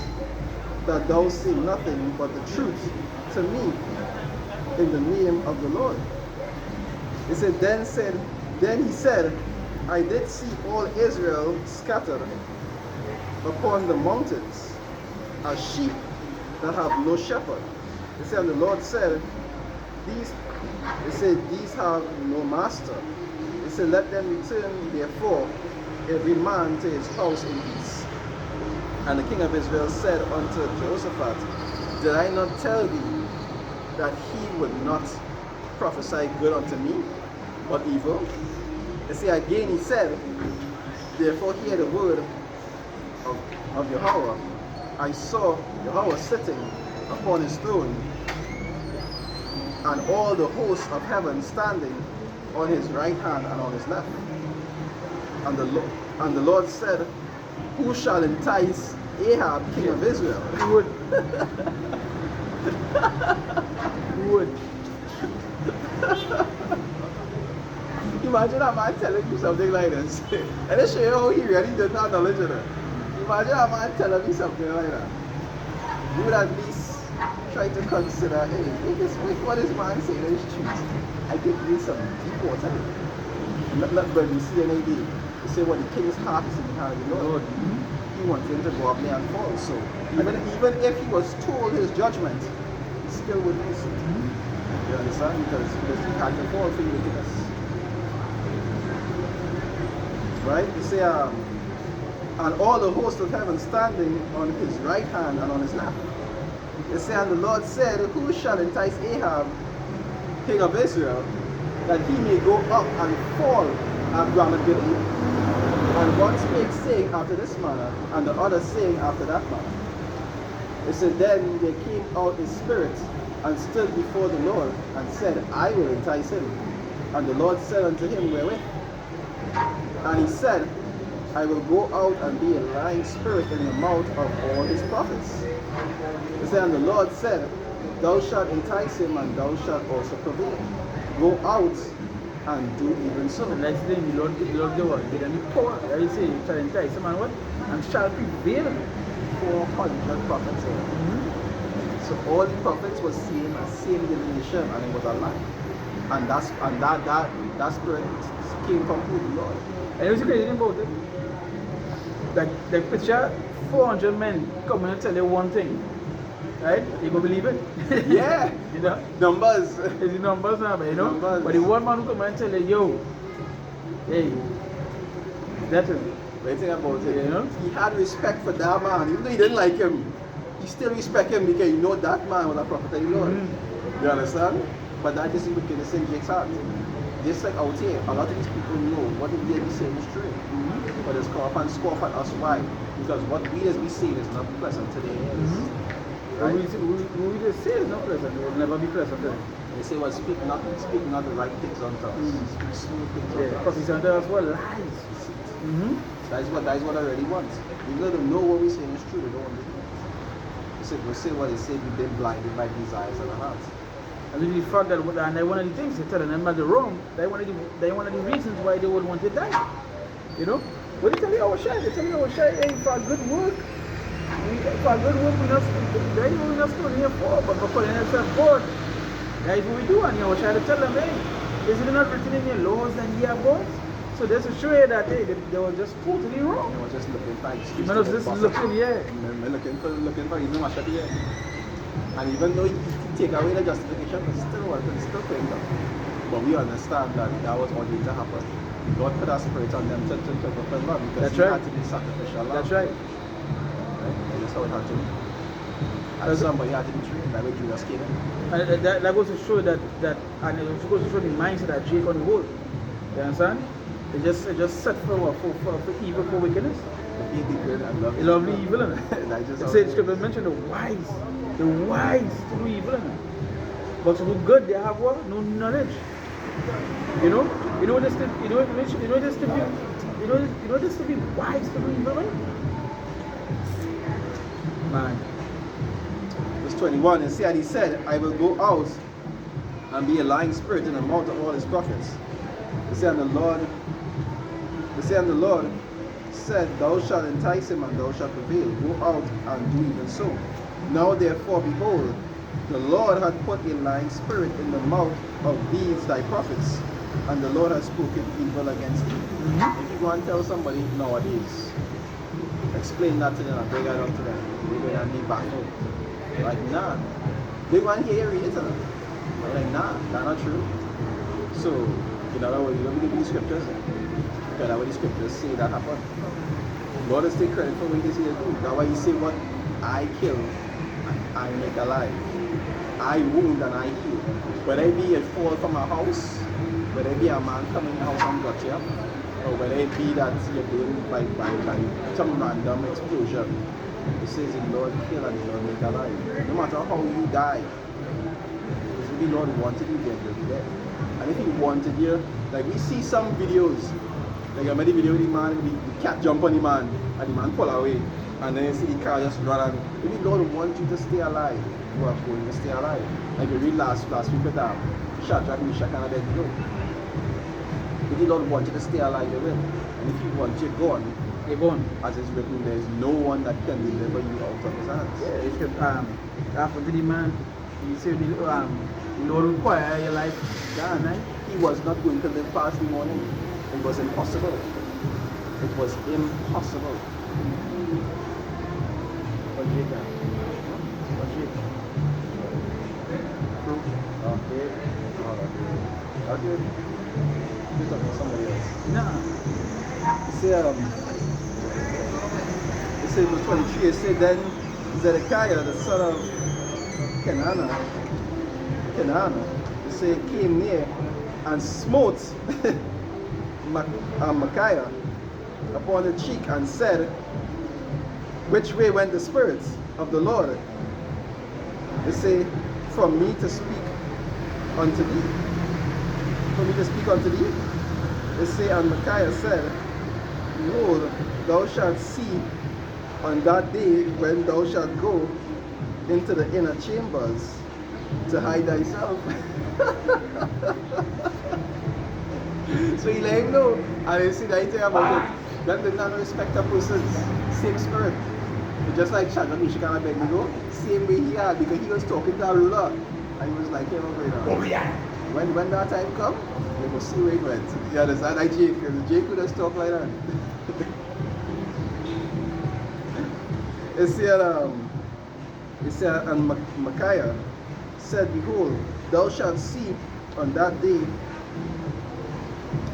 B: that thou say nothing but the truth to me in the name of the Lord? He said, Then he said, I did see all Israel scattered upon the mountains, as sheep that have no shepherd. He said, and the Lord said, These have no master. He said, Let them return therefore every man to his house in peace. And the king of Israel said unto Jehoshaphat, Did I not tell thee that he would not prophesy good unto me, but evil? You see, again he said, Therefore hear the word of Yahweh. I saw Yahweh sitting upon his throne, and all the hosts of heaven standing on his right hand and on his left. And the Lord said, Who shall entice Ahab, king of Israel?
A: Who would? Who would?
B: Imagine a man telling you something like this. And it shows you how he really did not acknowledge it. Imagine a man telling me something like that. You would at least try to consider, hey, what this man saying is truth. I could read some deep water. Not when we see an idea. You say, well, the king's heart is in the hand of the Lord. He wants him to go up there and fall. So even if he was told his judgment, he still would miss it. You understand? Because he had to fall for you wickedness. Right? You say, and all the host of heaven standing on his right hand and on his left. You say, and the Lord said, Who shall entice Ahab, king of Israel, that he may go up and fall at Ramoth Gilead? And one spake, saying after this manner, and the other saying after that manner. It said, Then there came out a spirit, and stood before the Lord, and said, I will entice him. And the Lord said unto him, Wherewith? And he said, I will go out and be a lying spirit in the mouth of all his prophets. He said, and the Lord said, Thou shalt entice him, and thou shalt also prevail. Go out and do even so.
A: The next thing the Lord gave us, give them the power. There you say, you shall entice him and what? And shall prevail.
B: 400 prophets. So all the prophets were seeing a same divination, and it was a lie. And that spirit came from who? The Lord.
A: And you see crazy thing about it? Like picture 400 men come and tell you one thing. Right? You go believe it?
B: Yeah.
A: You know?
B: Numbers.
A: It's the numbers now, but you know?
B: Numbers.
A: But the one man who come and tell you, yo, hey, that's it.
B: What think about it?
A: You know?
B: He had respect for that man. Even though he didn't like him, he still respect him because you know that man was a prophet of the Lord. You understand? But that is wickedness in Jake's heart. Just like out here, a lot of these people know what the day we say is true. But it's come up and scoff at us. Why? Because what we as we say is not pleasant to their ears. Right?
A: We just say it's not pleasant. It will never be pleasant.
B: They say, well, speak not the right things unto us. Speak smooth things unto us.
A: Prophecy unto us were lies.
B: That is what I really want. We let them know what we say is true. They don't want to do it. We say what they say, we've been blinded by desires of the heart.
A: And then the fact that, and one of the things they tell them about the wrong, they one of the reasons why they would want to die. You know? What they tell you our share? They tell you our share, hey, for good work. For good work, we're not stood here for, but for calling ourselves God. That is what we do, and you know, try to tell them, hey, is it not written in your laws and ye are gods? So that's to show you that, hey, they were just totally wrong.
B: They were just looking for excuses.
A: Man was just looking, yeah.
B: Looking for even much at the end. And even though he take away the justification, but still praying them. But we understand that that was all need to happen. God put a spirit on them to fulfill love because
A: That's
B: he
A: right.
B: had to be sacrificial love.
A: That's right.
B: And that's how it had to be. And somebody had to be trained. That way Judas came in.
A: And that goes to show that and it goes to show the mindset that Jake on the whole. You understand? It just set for what? For evil, for wickedness.
B: Be good and love
A: He love the evil, innit?
B: And I just
A: It says scripture mention the wise to do evil, innit? But to do good, they have what? No knowledge. You know this to be wise to do evil, right? Man.
B: Verse 21, and see, and he said, I will go out and be a lying spirit in the mouth of all his prophets. The say, and the Lord said, thou shalt entice him and thou shalt prevail. Go out and do even so. Now therefore, behold, the Lord hath put a lying spirit in the mouth of these thy prophets, and the Lord hath spoken evil against thee. If you go and tell somebody nowadays, explain that to them and bring it up to them, they're going to be baffled. Like, nah. They want to hear you read it to them. They're like, nah, that's not true. So, in other words, you don't believe in the scriptures, because that's what the scriptures say that happened. God has taken credit for what he says to do. That's why he say what I kill and I make alive. I wound and I heal. Whether it be a fall from a house, whether it be a man coming in the house and got you, or whether it be that you're doing by some random explosion. It says the Lord kill and the Lord make alive. No matter how you die, if the Lord wanted you, then you'll be dead. And if he wanted you, like we see some videos, like I made a video with the man, the cat jump on the man, and the man pull away, and then you see the car just run, and if the Lord wants you to stay alive, you are going to stay alive. Like we read last week with Shadrach, Meshach, and Abednego. If the Lord wants you to stay alive, you will. And if he wants you gone,
A: You're gone.
B: as it's written, there is no one that can deliver you out of his hands.
A: Yeah, it should, after the man, you say the Lord require your life. Yeah, right?
B: He was not going to live past the morning. It was impossible. It was impossible.
A: What Jacob? What Jacob?
B: Okay. Okay. You're talking to somebody else.
A: Nah.
B: It says verse 23, it said, then Zedekiah, the son of Kenana, it said, came near and smote Micaiah upon the cheek and said, which way went the Spirit of the Lord? It say, from me to speak unto thee. For me to speak unto thee? It say, and Micaiah said, behold, thou shalt see on that day when thou shalt go into the inner chambers to hide thyself. So he let him know. And you see that thing about it. That does not respect a person's same spirit. But just like Shadrach, Meshach, and Abednego, same way he had, because he was talking to a ruler. And he was like, hey, when that time come, you will see where it went. You understand? Like Jake, because Jake would just talk like that. It said, and Micaiah said, behold, thou shalt see on that day,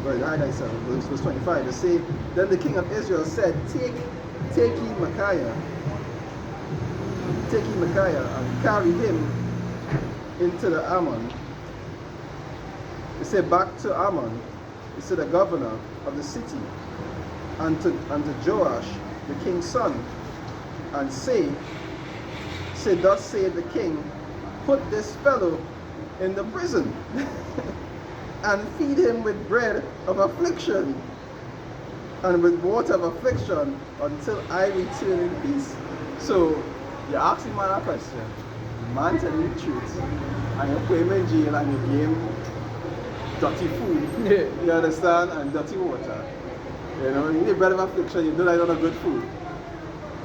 B: hide thyself, verse 25, it say, then the king of Israel said, take ye Micaiah, and carry him into the Ammon. It said, back to Ammon, it said, the governor of the city, and to Joash, the king's son, and say, thus saith the king, put this fellow in the prison, and feed him with bread of affliction, and with water of affliction, until I return in peace. So, you ask the man a question, the man telling you the truth, and you put him in jail, and you give him dirty food, you understand, and dirty water. You know, you need bread of affliction, you know that it's not a good food.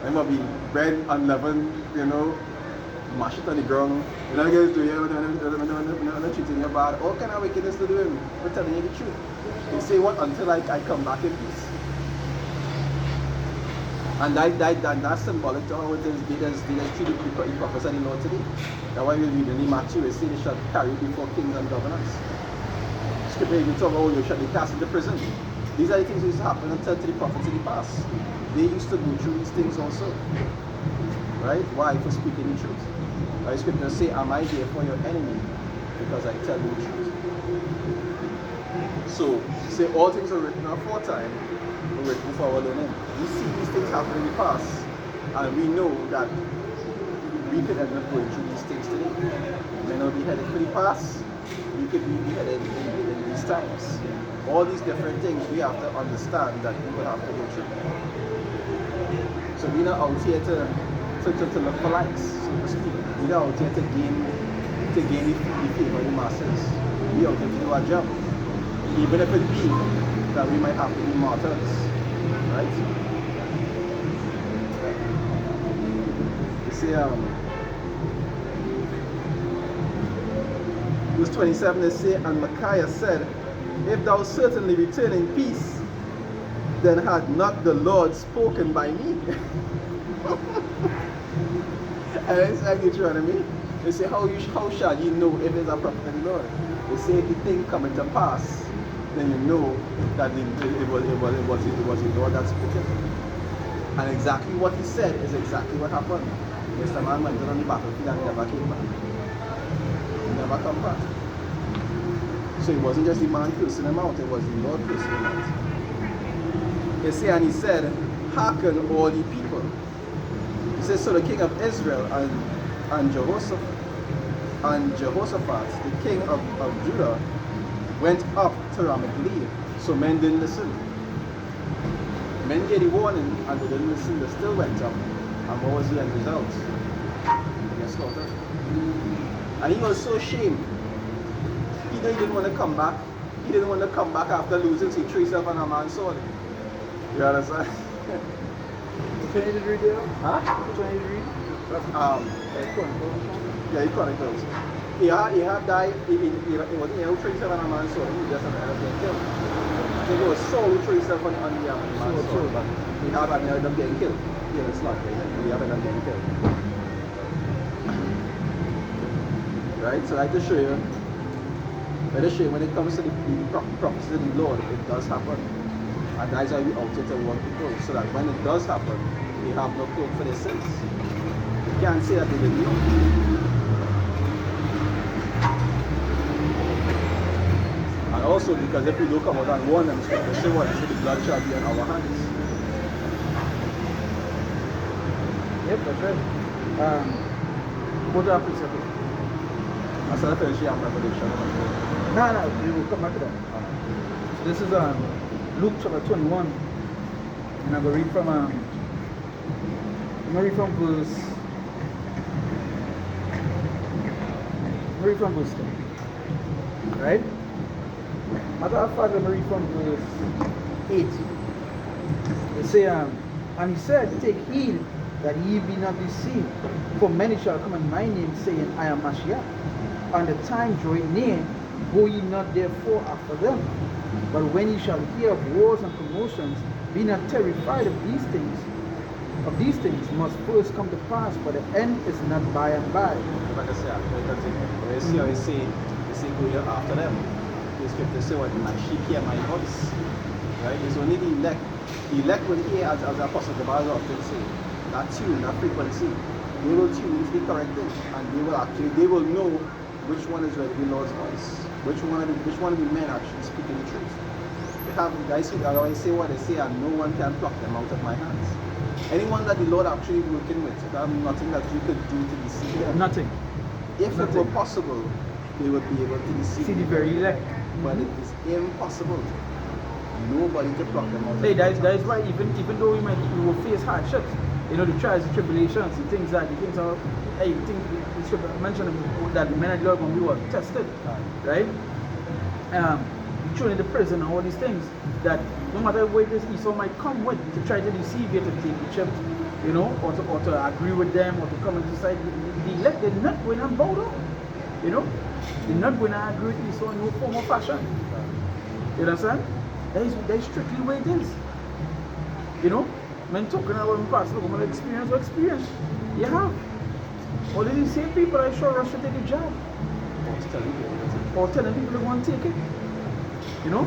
B: It might be bread unleavened, you know, mash it on the ground. You know, guys do you when treating you bad. All kind of wickedness to do him. We're telling you the truth. They say what until I come back in peace. And that's symbolic to how it is. They treat the prophets and the Lord today. That's why we read in Matthew, it says they shall carry before kings and governors. Scripture even talk about you shall be cast into prison. These are the things that used to happen until to the prophets in the past. They used to go through these things also. Right? Why? For speaking the truth. Right? Scripture say, am I therefore your enemy? Because I tell you the truth. So, say all things are written aforetime we move forward learning. We see these things happen in the past, and we know that we could end up going through these things today. We may not be headed for the past, we could be headed in these times. All these different things we have to understand that we will have to go through. So we're not out here to look for likes, so to speak. We're not out here to gain the favor of the masses. We are out here to do our job. Even if it be that we might have to be martyrs. Right? You see, verse 27 they say, and Micaiah said, if thou certainly return in peace, then had not the Lord spoken by me. And it's like Deuteronomy. They say, how shall you know if it's a prophet of the Lord? They say, if the thing coming to pass, then you know that it was the Lord that spoke. And exactly what he said is exactly what happened. Mr. Man went on the battlefield and never came back. He never come back. So it wasn't just the man cursing him out, it was the Lord cursing him out. You see, and he said, hearken all ye people. He says, so the king of Israel and Jehoshaphat, the king of Judah, went up to Ramoth Gilead. So men didn't listen. Men gave the warning and they didn't listen, they still went up. And what was the end result? They got slaughtered. And he was so ashamed. He didn't want to come back. He didn't want to come back after losing, so he threw himself on a man's sword. You understand?
A: Which one did you read there?
B: Huh?
A: Which one did you read?
B: Yeah, he Chronicles. He had died, he wasn't who threw himself on a man's sword, he was just ended up getting killed. I think it was Saul who threw himself on the man's sword, but he had ended up getting killed. Yeah, it's not right. He had ended up getting killed. Right? So I like to show you, when it comes to the prophecy of the Lord, it does happen. And that is why we out here to warn people, so that when it does happen, they have no cloak for their sins. You can't say that they didn't know. And also because if we don't come out and warn them, so they say what? They say the blood shall be on our hands.
A: Yep, that's right. What happened, sir?
B: I said I finish here on Revelation.
A: No, we will come back to that. So this is Luke chapter 21, and I'm going to read from verse 10. Right? Matter of fact, I'm going to read from verse 8. They say, and he said, take heed that ye be not deceived, for many shall come in my name, saying, I am Mashiach. And the time drawing near, go ye not therefore after them. But when ye shall hear of wars and commotions, be not terrified of these things. Of these things must first come to pass, but the end is not by and by.
B: Like I said, you see how you say go ye after them. The scripture say what my sheep hear my voice. Right? It's only the elect. The elect will hear as the Apostle the Bible often say. That tune, that frequency. They will tune into the correct thing, and they will know which one is really the Lord's voice. Which one of the men actually speaking the truth. They have guys who always say what they say, and no one can pluck them out of my hands. Anyone that the Lord actually working with, there is nothing that you could do to deceive them.
A: Nothing.
B: If it were possible, they would be able to deceive
A: See the very elect.
B: But it is impossible. Nobody to pluck them out.
A: Hey, that is why even though we will face hardships, you know, the trials, the tribulations, the things are, hey, you think the scripture mentioned that the men of God when we were tested, right? Thrown in the prison and all these things, that no matter what this Esau might come with to try to deceive you, to take the chip, you know, or to agree with them, or to come into society, they're not going to bow down, you know? They're not going to agree with Esau in no form or fashion. You understand? That is strictly the way it is. You know? Men talking about in past, look, what experience you have. All of these same people are sure rush to take a job. Or telling people they want to take it. You know?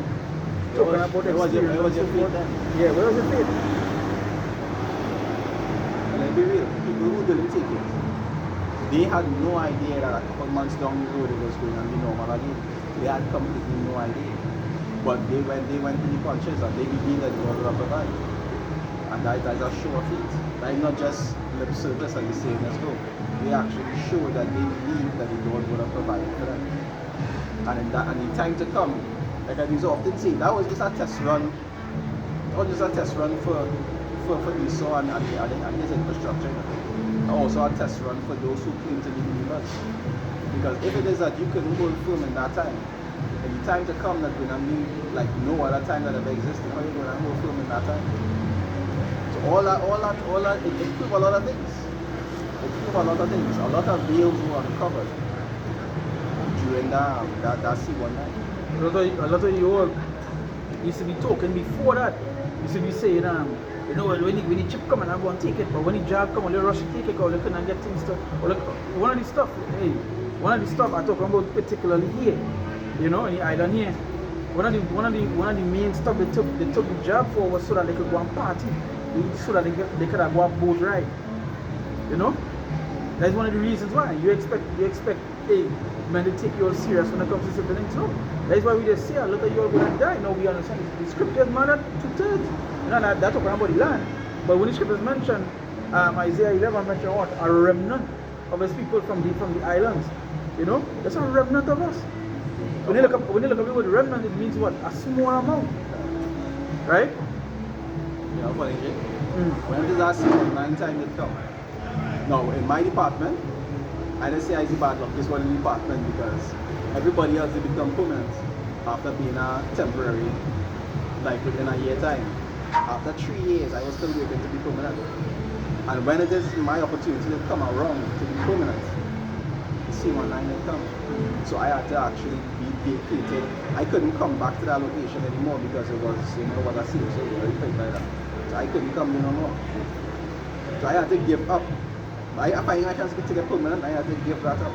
A: Talking about experience.
B: Where was your faith then?
A: Yeah, where was your faith?
B: And let's be real, people who didn't take it, they had no idea that a couple months down the road it was going to be normal again. They had completely no idea. But when they went to the punches and they believed that the Lord would provide. And that's a show of faith. That is not just lip service and the saying let's go. They actually show that they believe that the Lord would have provided for them. And in time to come, like I used to often say, that was just a test run. That was just a test run for Esau and his infrastructure. Also a test run for those who claim to be believers. Because if it is that you couldn't hold firm in that time, in the time to come that will not be like no other time that ever existed, how you going to hold firm in that time? So all that, it proved a lot of things. It proved a lot of things. A lot of veils were uncovered during that C1 night.
A: A lot of you all used to be talking before that. Used to be saying, you know, when the chip come and I go and take it, but when the job come, they rush to take it, or they couldn't get things to. Or look, one of the stuff I talk about particularly here, you know, in the island here. One of the main stuff they took the job for was so that they could go and party, so that they could have go a boat ride. You know, that's one of the reasons why you expect men to take you all serious when it comes to certain things. No, that's why we just say a lot of you are going to die. Now we understand the scriptures matter 2/3. You know, that's talking about the land. But when the scriptures mention Isaiah 11 mention what? A remnant of his people from the islands. You know, that's a remnant of us. When you look up the word remnant, it means what? A small amount. Right?
B: Yeah, funny, when does that season 9 times it come? Now, in my department, I didn't say I see bad luck, this one in the department, because everybody else they become permanent after being a temporary, like within a year time. After 3 years, I was still waiting to be permanent. And when it is my opportunity to come around to be permanent, the C19 will come. So I had to actually be vacated. I couldn't come back to that location anymore because it was, you know, what I see, so very quick like that. So I couldn't come in no more. So I had to give up. I find my chance to get permanent, I had to give that up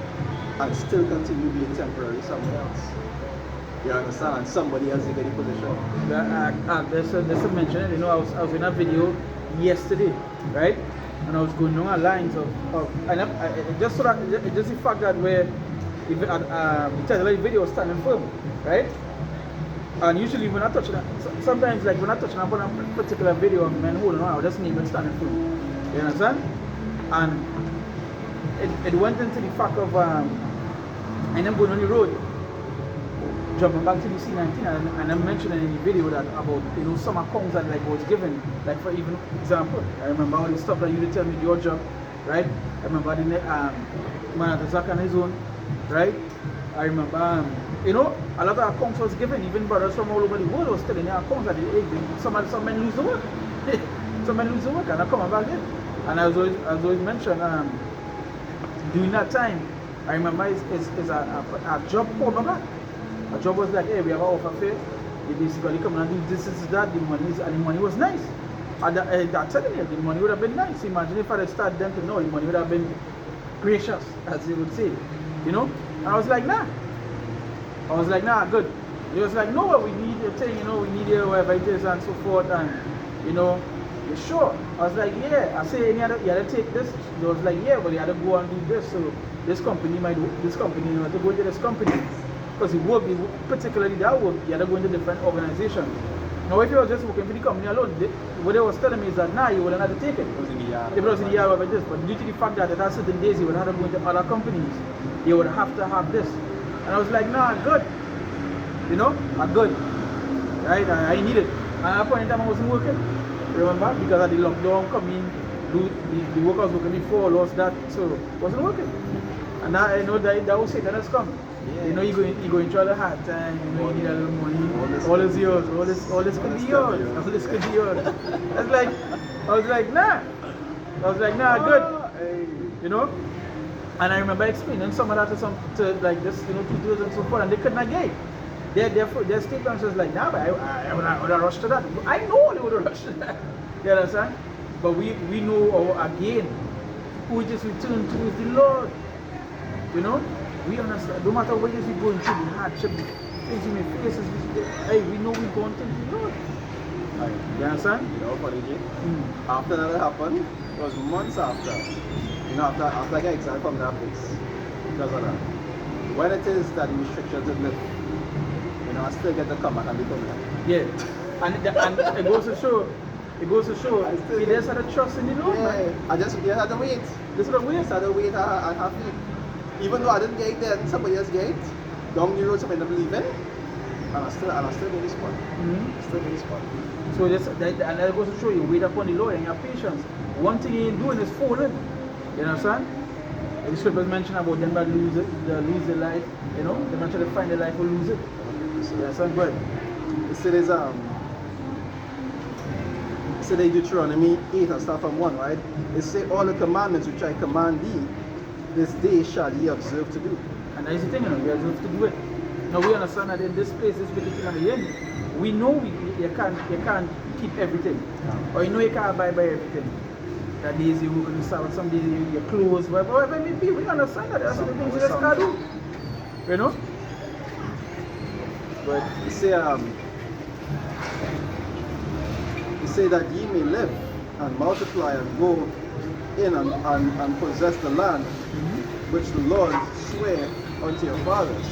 B: and still continue being temporary somewhere else. You understand? And somebody else to get the position.
A: There's a mention, you know, I was in a video yesterday, right? And I was going along the lines of and just so that just the fact that where the title of the video was standing firm, right? And usually when I touch on sometimes like when I touch on a particular video of men holding on, I'll just name it standing firm. You understand? And it went into the fact of and I'm going on the road, jumping back to the C19, and I'm mentioning in the video that about, you know, some accounts that like was given, like for even example, I remember all the stuff that you did tell me your job, right? I remember the man at the Zach on his own, right? I remember you know, a lot of accounts was given, even brothers from all over the world was telling their accounts that some men lose the work. Some men lose the work and I come back in. And as always mentioned, during that time, I remember it's a job called my back. A job was like, hey, we have an offer fair. They basically come and do this, that, the money was nice. I'm telling you, the money would have been nice. Imagine if I had started then to know, the money would have been gracious, as they would say. You know? And I was like, nah. Good. He was like, no, we need your thing, you know, we need your whatever it is and so forth, and you know, you're sure? I was like, yeah. I say, you had to take this. He was like, yeah, but you had to go and do this. So this company, you have to go to this company. Because particularly that work, you had to go into different organizations. Now, if you were just working for the company alone, what they was telling me is that now you wouldn't have to take it. It was in the yard about this. But due to the fact that at certain days you would have to go into other companies, you would have to have this. And I was like, nah, I'm good. You know, I'm good. Right? I need it. And at that point in time I wasn't working. Remember? Because of the lockdown coming, the workers working before lost that, so it wasn't working. And now I know that was Satan has come. Yeah. You know, you go into all the hard time, you know, you need a little money, all is yours, all this could be yours, all this could be yours. I was like, nah, good. You know? And I remember explaining some of that to like this, you know, tutors and so forth, and they could not get it. Their statements was like, nah, but I would have rushed to that. I know they would have rushed to that. You understand? But we know again, who just return to is the Lord. You know? We understand. No matter what is we going through, the hardship, the things we may face, hey, we know we're going to the Lord. You understand?
B: You know what, after that happened, it was months after. You know, after I got exiled from that place. Because of that. When it is that the restrictions are lifted, you know, I still get to come back and become that.
A: Yeah. And it goes to show,
B: I still
A: he
B: get-
A: just had a trust in the Lord, man.
B: Yeah, I just had to wait.
A: This is the way.
B: Just had to wait and have faith. Even though I didn't get it then, somebody else get it. Down the road, somebody didn't believe it. And I still get this spot.
A: Mm-hmm.
B: Still get this spot.
A: So and that goes to show you, wait upon the Lord and your patience. One thing he ain't doing is falling. You understand? The scriptures mention about them that lose their life, you know, they try to find their life or lose it. You understand? But
B: It says Deuteronomy 8 and start from 1, right? It says all the commandments which I command thee, this day shall ye observe to do.
A: and that's the thing, you know, we have to do it. Now we understand that in this place, this wicked thing at the end, we know you can't keep everything. Or you know you can't buy everything. That days you work on the Sabbath, some days you're closed, whatever it may be, we understand that. That's the things you just can't do. You know?
B: But it say that ye may live and multiply and go in and possess the land which the Lord sware unto your fathers.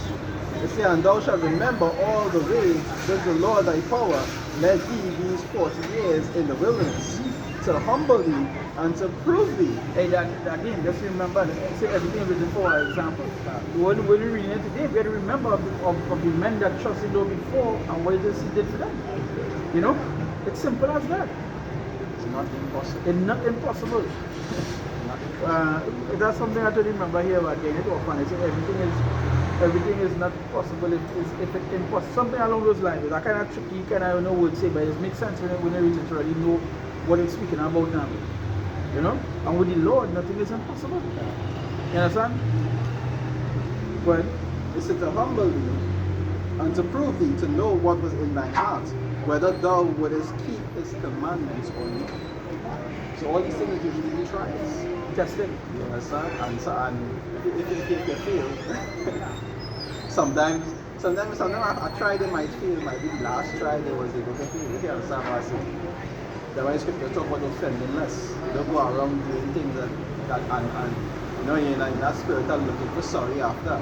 B: It say, and thou shalt remember all the way which the Lord thy power led thee these 40 years in the wilderness, to humble thee and to prove thee.
A: Hey, again, just remember, say everything written for example. When we read it today, we have to remember of the men that trusted Lord before and what Jesus did for them. You know? It's simple as that.
B: It's not impossible.
A: It's not impossible. That's something I have to remember here again. It's often I say everything is not possible if it's impossible. Something along those lines. That kind of tricky, kind of know what to say, but it makes sense when you read it already know what it's speaking about now. You know? And with the Lord, nothing is impossible. You understand? But
B: It said to humble thee and to prove thee to know what was in thine heart, whether thou wouldest keep his commandments or not. So all these things usually be trials.
A: testing.
B: You understand? And if you fail, sometimes I tried, it might fail, might be the last try there was able to fail. If you understand what I say. The right scripture talk about offending less. You don't go around doing things and you know, you're in that spirit of looking for sorry after.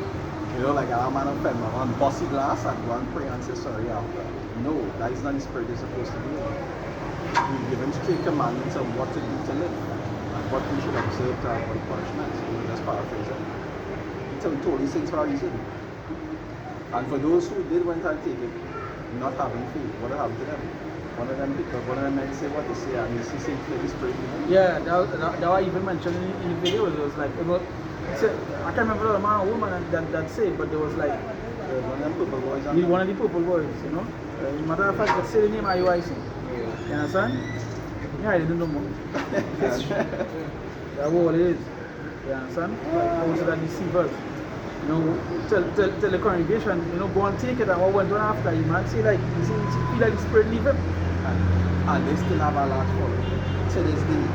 B: You know, like I'm an offender, I'm bossy glass and go and pray and say sorry after. No, that is not the spirit you're supposed to do. We've given straight commandments of what to do to live and what we should observe to avoid punishment. So we just paraphrase it. He told these things for a reason. And for those who did went and take it, not having faith, what happened to them? One of them men say what they say, and you see things like this spirit.
A: Yeah, that was even mentioned in the video. It was like, I can't remember the man or woman that said, but there was like,
B: One of them purple boys.
A: one of the purple boys, you know. Matter of fact, let's say the name IUIC. You understand? Yeah, I didn't know more. That's what it is. You understand? Also that deceivers. You know, tell the congregation, you know, go and take it, and what went on after you, man. See, like, you feel like the spirit leave him.
B: And they still have a lot for it to this day.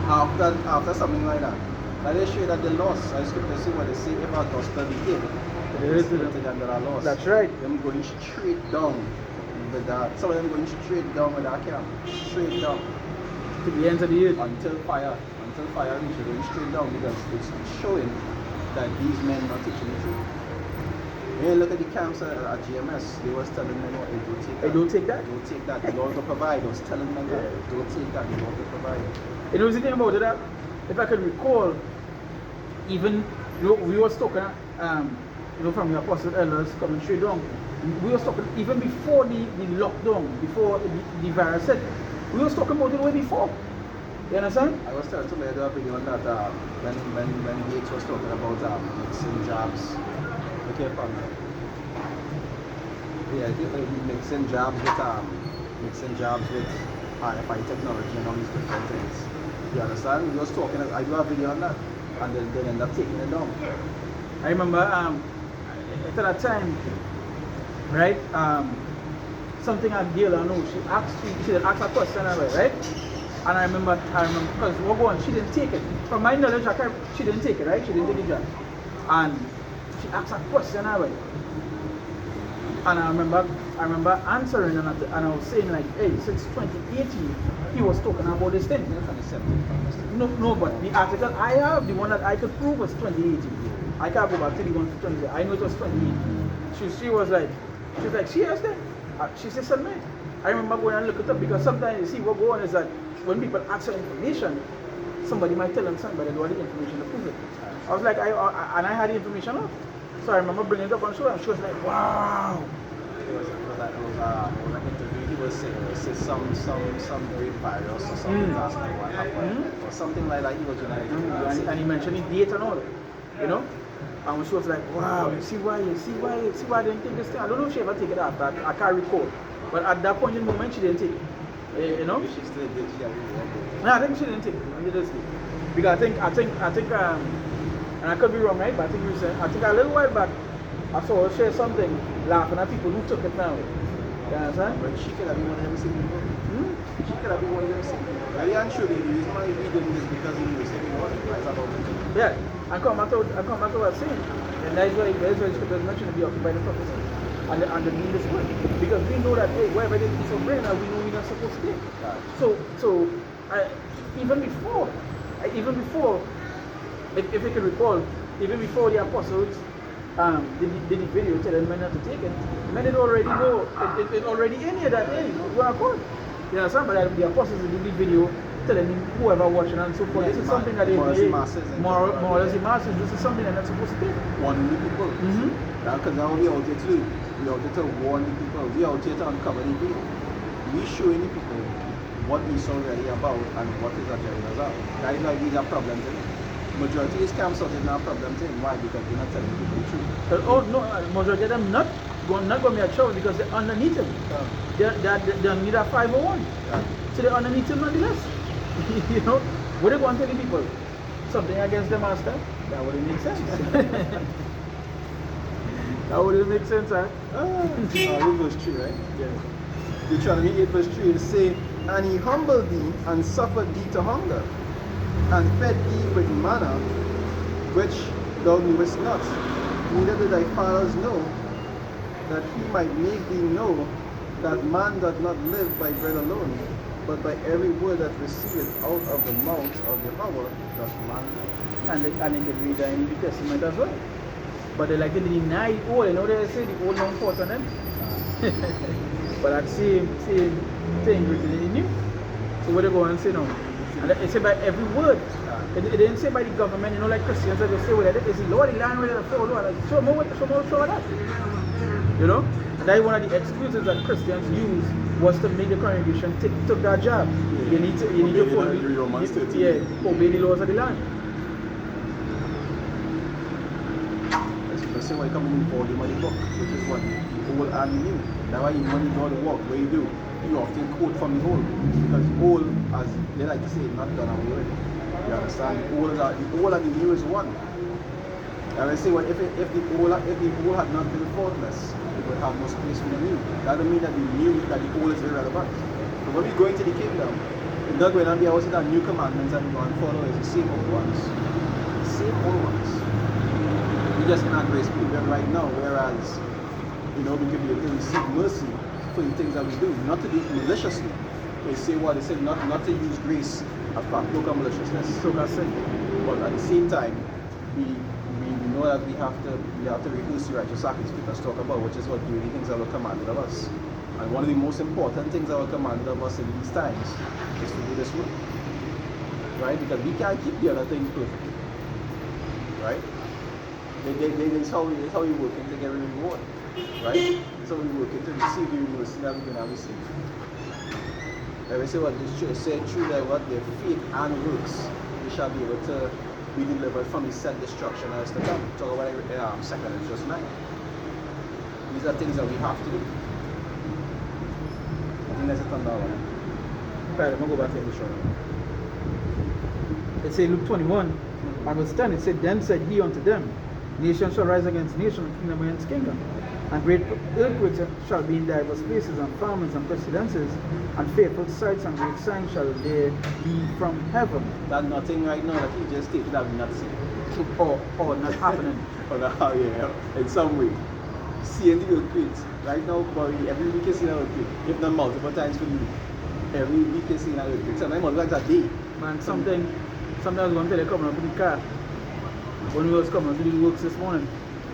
B: After something like that. Now they show that they lost. I was going to see what they say if our gospel be hid.
A: There is
B: to them that are lost.
A: That's right.
B: Them going straight down with that. Some of them going straight down with that camp. Straight down.
A: To the ends of the earth.
B: Until fire reaches, going straight down because it's showing that these men are teaching the truth. When you look at the camps at GMS, they was telling them, don't take that.
A: Don't take that?
B: Don't take that. The Lord will provide. I was telling them that. Don't take that. The Lord will provide.
A: You know the thing about it, that if I could recall, even we was talking, you know, from the apostle elders coming straight down. We was talking even before the lockdown, before the virus hit. We was talking about it way before. You understand?
B: I was telling somebody the other video on that when Gates was talking about mixing jobs. Okay, from mixing jobs with RFID technology and all these different things. You understand? We was talking. I do a video on that, and then they end up taking it down.
A: I remember at that time, right? Something a girl I know, she asked a question, right? And I remember because we're going, she didn't take it. From my knowledge, she didn't take it, right? She didn't take the job. And she asked a question, right? And I remember answering and I was saying like, hey, since 2018, he was talking about this thing. No, but the article I have, the one that I could prove was 2018. I can't go back to the one for 2018. I know it was 2018. She was like, She's like, seriously? She said, son, mate. I remember going and look it up because sometimes you see what going on is that when people ask for information, somebody might tell them something, but they don't have the information to prove it. I was like, and I had the information up. So I remember bringing it up on show, and she was like, wow.
B: It was an interview. He was saying some great virus or something that's like what happened or something like that. He was
A: And he mentioned the date and all, you know. And she was like, wow, you see why I didn't take this thing. I don't know if she ever take it after. I can't recall. But at that point in the moment, she didn't take it. You know.
B: She still did.
A: No, I think she didn't take it. Honestly. Because I think and I could be wrong, right? But I think a little while back, I saw her share something laughing at people who took it now. You understand?
B: But she could have been one of them same people. She could have been one of them same people. Really and truly, the reason why we doing this because he was saying what he writes about it.
A: Yeah. And come back to what I'm saying. And that's why scripture mentioned to be occupied in prophecy. And the mean this word. Because we know that, hey, wherever there is a brain, we know we're not supposed to be. So even before, if you can recall, even before the apostles did the video telling men not to take it, men did already know, it already in here that, hey, we're not good. You understand? But the apostles did the video telling whoever watching and so forth, this is something that they more or less the masses, this is something they're not supposed to do.
B: Warning the people. Because now we out here too. We out here to warn the people. We out here to uncover the people. We showing the people what we saw really about and what is agendas are. That is why these are problems in it. Majority of these camps out here not problems in. Why? Because they're not telling people the truth.
A: Oh no, majority of them not going to be a trouble because they're underneath him. They're underneath a 501. So they're underneath him nonetheless. You know, what they want to tell the people? Something against the master? That wouldn't make sense. That wouldn't make sense, huh?
B: Verse 3, right?
A: Yeah.
B: Deuteronomy 8 verse 3 is say, and he humbled thee and suffered thee to hunger, and fed thee with manna, which thou knewest not, neither did thy fathers know, that he might make thee know that man doth not live by bread alone, but by every word that proceedeth out of the mouth of Yahweh doth man live.
A: And they can read that in the New Testament as well. But they like to deny the old. You know they say the old not important them. But that same thing written in the new. So what they go and say now? And they say by every word. It didn't say by the government, you know, like Christians that they say, well, it's the Lord, the land where they follow. Like, show more that. You know? And that is one of the excuses that Christians use was to make the congregation took that job. You need to follow obey the laws of the land.
B: Say why come in for the money book, which is what the old army knew. That's why you money do all the work. What you do, you often quote from the whole. Because old, as they like to say, not done away with. You understand? The old and the new is one. And I say, well, if the old had not been faultless, it would have no space for the new. That doesn't mean that the old is irrelevant. But when we go into the kingdom, it's not going to be also that new commandments that we go and follow is the same old ones. The same old ones. We just cannot grace people right now, whereas, you know, we could be able to receive mercy for the things that we do, not to do it maliciously. They say what? They say not to use grace as practical maliciousness. But at the same time, we know that we have to reduce the righteous acts Scriptures talk about, which is what the things that were commanded of us. And one of the most important things that were commanded of us in these times is to do this work. Right? Because we can't keep the other things perfectly. Right? It's how we work to get a reward, right? It's how we work to receive the reward that we can have received. And we say what this church said through that what their faith and works, we shall be able to be delivered from the set destruction as to come. Talk about it 2 Corinthians 9. These are things that we have to do. I think that's a thunder one.
A: Right, I'm going to go back to the show. It says Luke 21, I verse 10, it said, then said he unto them, nation shall rise against nation, and kingdom against kingdom. And great earthquakes shall be in divers places, and famines and pestilences, and fearful sights and great signs shall there be from heaven.
B: That nothing right now that he just stated that we not seen.
A: Or not happening.
B: In some way. Seeing the earthquakes. Right now, probably every week you see an earthquake, if not multiple times for the week. Every week you see an earthquake. Sometimes more like a day.
A: Man, sometimes I was going to tell you coming up with the car. When we was coming to do the works this morning,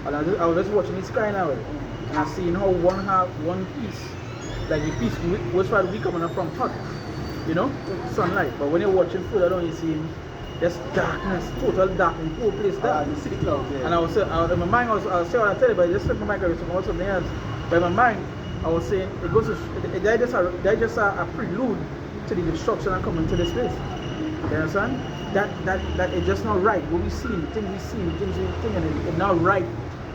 A: and I was just watching the sky now. And and I seen how one piece, like the piece was trying to be coming up from hot, you know, sunlight. But when you're watching further down, you see just darkness, total darkness, whole place dark.
B: The city clouds, yeah.
A: And I was saying, in my mind, I was saying what I tell you, but just in my mind, I was talking about something else. But in my mind, I was saying, it goes to, that just a prelude to the destruction and coming to this place. You understand? That it's just not right. What we see, the things we see, the things we think, and it's not right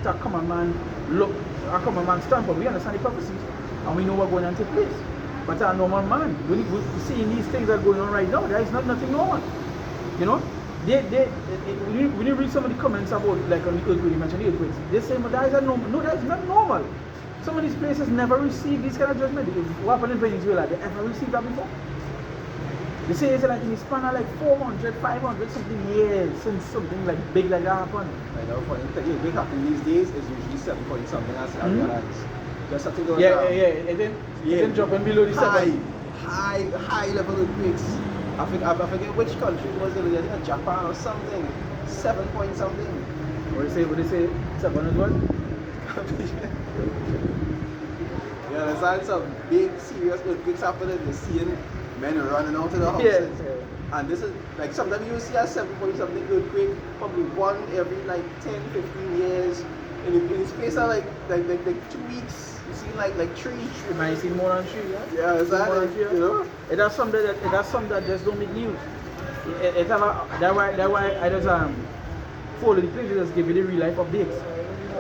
A: to come a man look, a common man stand, but we understand the prophecies and we know what's going on to take place. But a normal man, when we seeing these things that are going on right now, there is nothing normal. You know? When you read some of the comments about, like on the earthquake, you mentioned the earthquakes, they say, but that is not normal. No, that is not normal. Some of these places never received this kind of judgment. What happened in Venezuela? They ever received that before? They say it's like in the span of like 400, 500 something years since something like big like that happened.
B: I know, for the big happening these days is usually 7 point something as I realize. Just something goes
A: and then dropping below the 7.
B: High level earthquakes. I forget which country was it, I think Japan or something. 7 point something.
A: What do they say? 7 as well?
B: You understand? Some big serious earthquakes happening, you're seeing men running out of the houses.
A: Yeah.
B: And this is like sometimes you see a 7 point something earthquake, probably one every like 10, 15 years. In the space of like 2 weeks, you see like 3.
A: You might see more than 3, yeah?
B: Yeah, exactly. You know?
A: That's something that just don't make news. That's why I just follow the places, just give you the real life updates.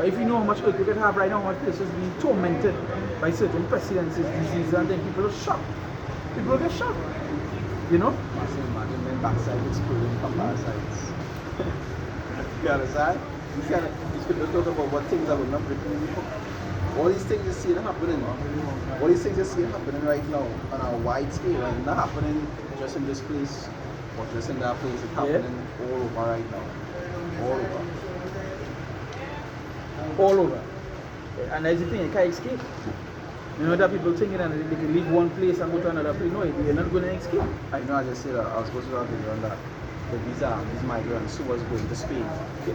A: If you know how much earthquake it have right now, how much places being tormented by certain pestilences, diseases, and then people are shocked. People get shocked. You know?
B: Imagine men backside exploding from our sides. You understand? These people talk about what things are going to happen. All these things you see happening. All these things you see happening right now on a wide scale, and not happening just in this place or just in that place. It's happening all over right now. All over.
A: All over. And that's the thing, you can't escape. You know that people thinking that they can leave one place and go to another place. No, you're not going to escape.
B: I know, I just said that I was supposed to have a video on that. These migrants who was going to Spain.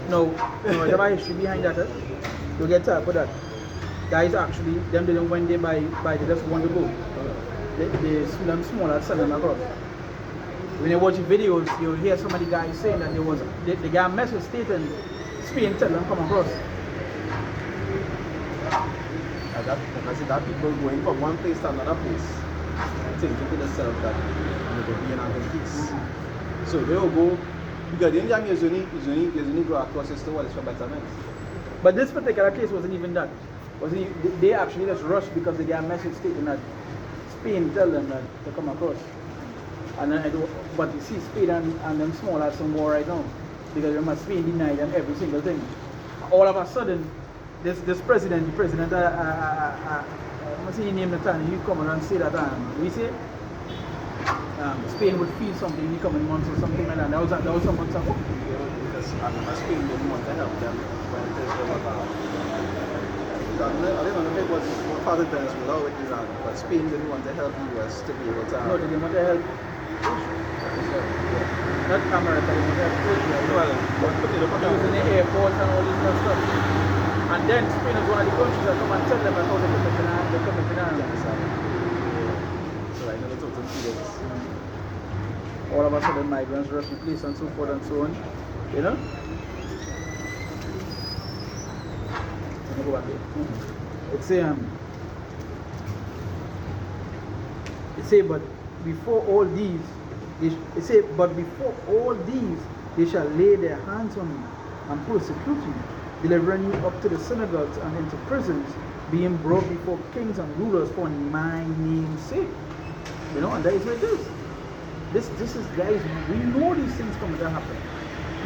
A: No, there's a history behind that. You get talk about that. Guys actually, them didn't when they buy they just want to go. They swim them small and sell them across. When you watch the videos, you'll hear some of the guys saying that they got a message stating Spain tell them come across. That people
B: going from one place to another place, thinking to themselves that they'll be in a peace. So they will go, because the Indian is only go across the store for betterment.
A: But this particular case wasn't even that. They actually just rushed because they got a message stating that Spain tell them that to come across. But you see Spain and them small have some war right now. Because remember Spain denied them every single thing. All of a sudden, this president, what's his name, he come and say that we say Spain would feel something in the coming months or something like that. That was some months ago.
B: Because Spain didn't want to help them when it was about I don't know if it was part of this without with Iran, but Spain didn't want to help the US to be able to
A: No, they didn't want to help. Not America, they want to help Israel. Well, using the airports and all this kind of stuff. And then Spain is one of the countries that come and tell them how they come in Iran.
B: So I know the total feelings.
A: All of a sudden migrants rush the place and so forth and so on. You know? Go back there. It say, but before all these, they shall lay their hands on you and persecute you, delivering you up to the synagogues and into prisons, being brought before kings and rulers for my name's sake. You know, and that is what it is. This is, guys, we know these things coming to happen.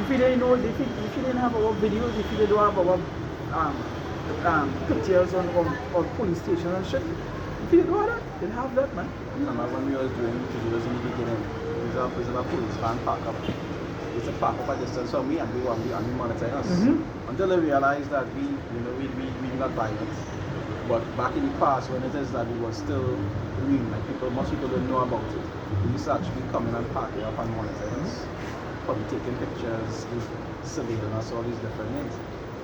A: If you didn't know, if you didn't have our videos, if you didn't have our pictures on police stations and shit. If you do that, they'll have that, man.
B: Remember when we was doing videos in the beginning, there was a police van park up. It's a park up a distance from me and we monitor us. Until they realized that we not violent. But back in the past when it is that we were still real, like most people don't know about it. We used to actually come in and park it up and monitor us. Probably taking pictures, surveilling us, all these different things.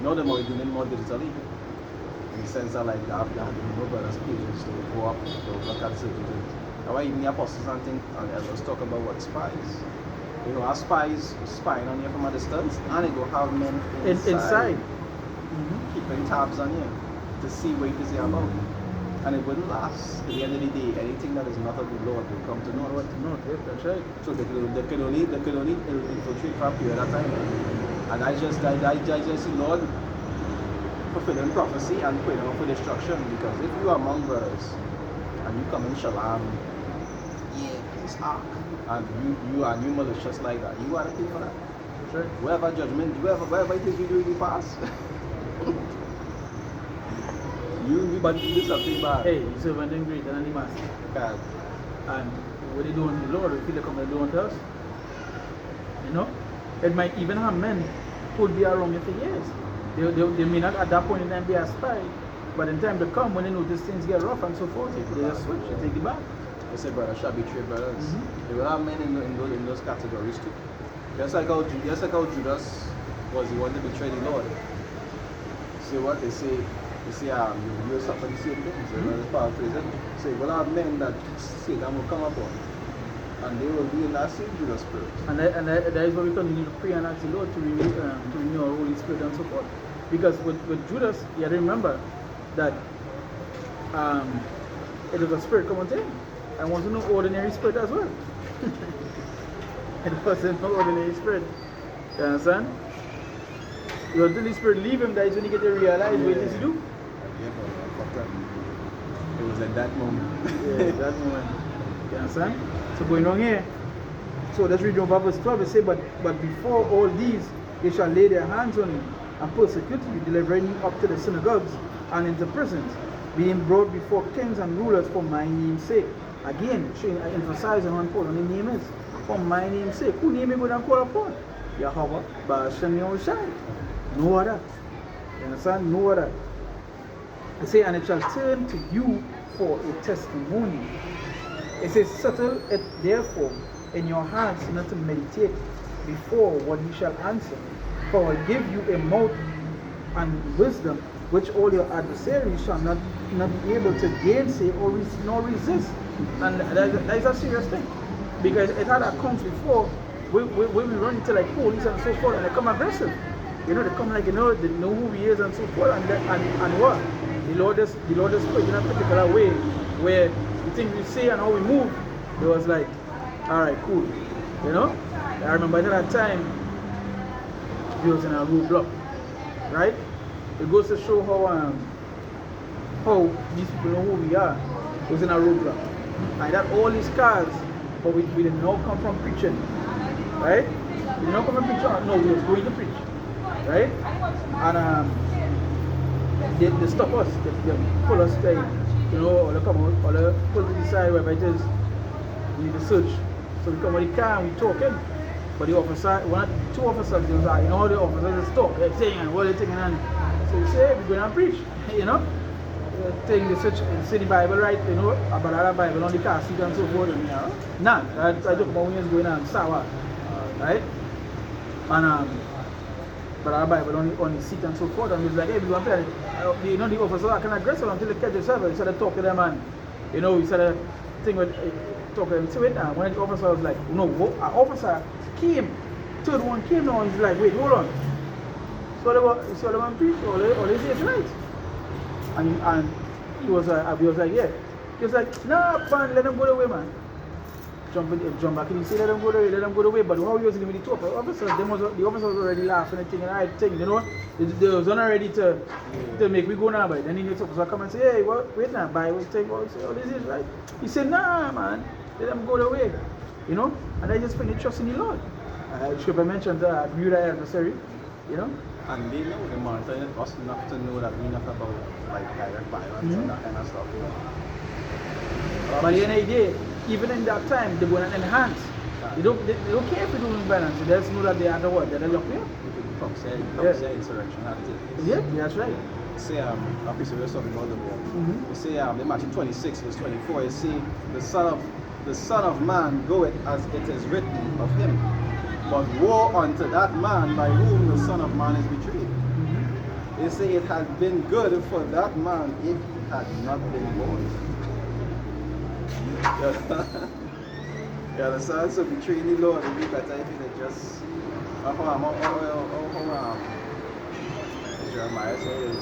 B: Now they're doing it more digitally. In the sense that like they have no brothers pages to go up to look at certain things. That's why even the apostles and things and elders talk about what spies. You know, our spies spying on you from a distance, and they go have men inside. Keeping tabs on you to see what it is you're about. And it wouldn't last. At the end of the day, anything that is not of the Lord will come to naught.
A: Yeah, that's right.
B: So they can only infiltrate for a period of time. And I just see Lord fulfilling prophecy and putting on for destruction. Because if you are among brothers and you come in shalom, peace ark, and you malicious like that, you gotta pay for that.
A: That's right.
B: Whatever judgment, whatever it is you do, you pass. But you do something bad.
A: Hey, you servant them greater than the master.
B: God.
A: And what they do on the Lord, we feel like come and do unto us. You know? It might even have men who would be around you for years. They may not at that point in time be a spy, but in time to come when they notice things get rough and so forth, they just switch, they take it back.
B: They say brother shall betray brothers. They will have men in those categories too. Just like how Judas was the one to betray the Lord. See what they say? You see, you will suffer the same things. Let's paraphrase it. So you will have men that Satan will come upon, and they will be in that same Judas spirit.
A: And that is why we continue to pray and ask the Lord to renew our Holy Spirit and so forth. Because with Judas, you have to remember that it was a spirit coming to him. And wasn't no ordinary spirit as well. It wasn't no ordinary spirit. You understand? Your Holy Spirit leave him, that is when you get to realize what it is to do.
B: Yeah, but fuck that. It was at that moment.
A: Yeah, that moment. You understand? So going on here. So let's read over verse 12. It says, but before all these, they shall lay their hands on you and persecute you, delivering you up to the synagogues and into prisons, being brought before kings and rulers for my name's sake. Again, emphasizing on what the name is. For my name's sake. Who name you going to call upon? Yahweh, Ba'ashem Yahushai. No other. You understand? No other. It says, and it shall turn to you for a testimony. It says, settle it therefore in your hearts not to meditate before what you shall answer. For I will give you a mouth and wisdom which all your adversaries shall not be able to gainsay or nor resist. And that is a serious thing. Because it had accounts before when we run into like police and so forth, and they come aggressive. You know, they come like, you know, they know who he is and so forth, and what? The Lord just put in a particular way where the things we say and how we move, it was like, alright, cool. You know? I remember at that time, he was in a roadblock. Right? It goes to show how these people know who we are. It was in a roadblock. And that all these cars, but we did not come from preaching. Right? We did not come from preaching. No, we was going to preach. Right? And they stop us. They pull us like, you know, or they come out, or they pull to the side where it is. We need to search. So we come with the car and we talking. But the officer, two officers, they was like, you know, the officers stop. They're saying, and what are they taking on? So we say, hey, we're going to preach. You know? Taking the search, see the Bible, right? You know, about that Bible on the car seat and so forth. Nah, I talk about when he was going on sour. Right? And but our Bible on the seat and so forth, and he was like, hey, we want to play. You know, the officer are kind of aggressive until they catch yourself. He started talking to them, and you know, he started thing with talking to them. So wait now, one of the officers was like, no, our officer came, third one came now, and he's like, wait, hold on. So they were preach, all they say is right. And he was like, yeah. He was like, nah, man, let them go away, man. Jump back and he said, let them go away. But how he was going to the top, the officers was already laughing and thinking, alright, you know, they was not ready to make me go now, but then the next officer come and say, hey, wait now, wait, take what this is, right? He said, nah, man, let them go away. You know, and I just find trust in the Lord. I should have mentioned that view that adversary, you know.
B: And they know the monitor us enough to know that we know about like direct violence and that kind of stuff. You know?
A: But at the end of the day, even in that time, they're going to enhance. They don't care if we do violence. They just know that they are the what? They're the lock here.
B: Come say insurrection.
A: Yeah, that's right.
B: Say a piece of something all the way. You say in Matthew 26 verse 24. You see the Son of Man goeth as it is written of him. But woe unto that man by whom the Son of Man is betrayed. They say it had been good for that man if he had not been born. You understand? So betraying the Lord would be better if it just Jeremiah says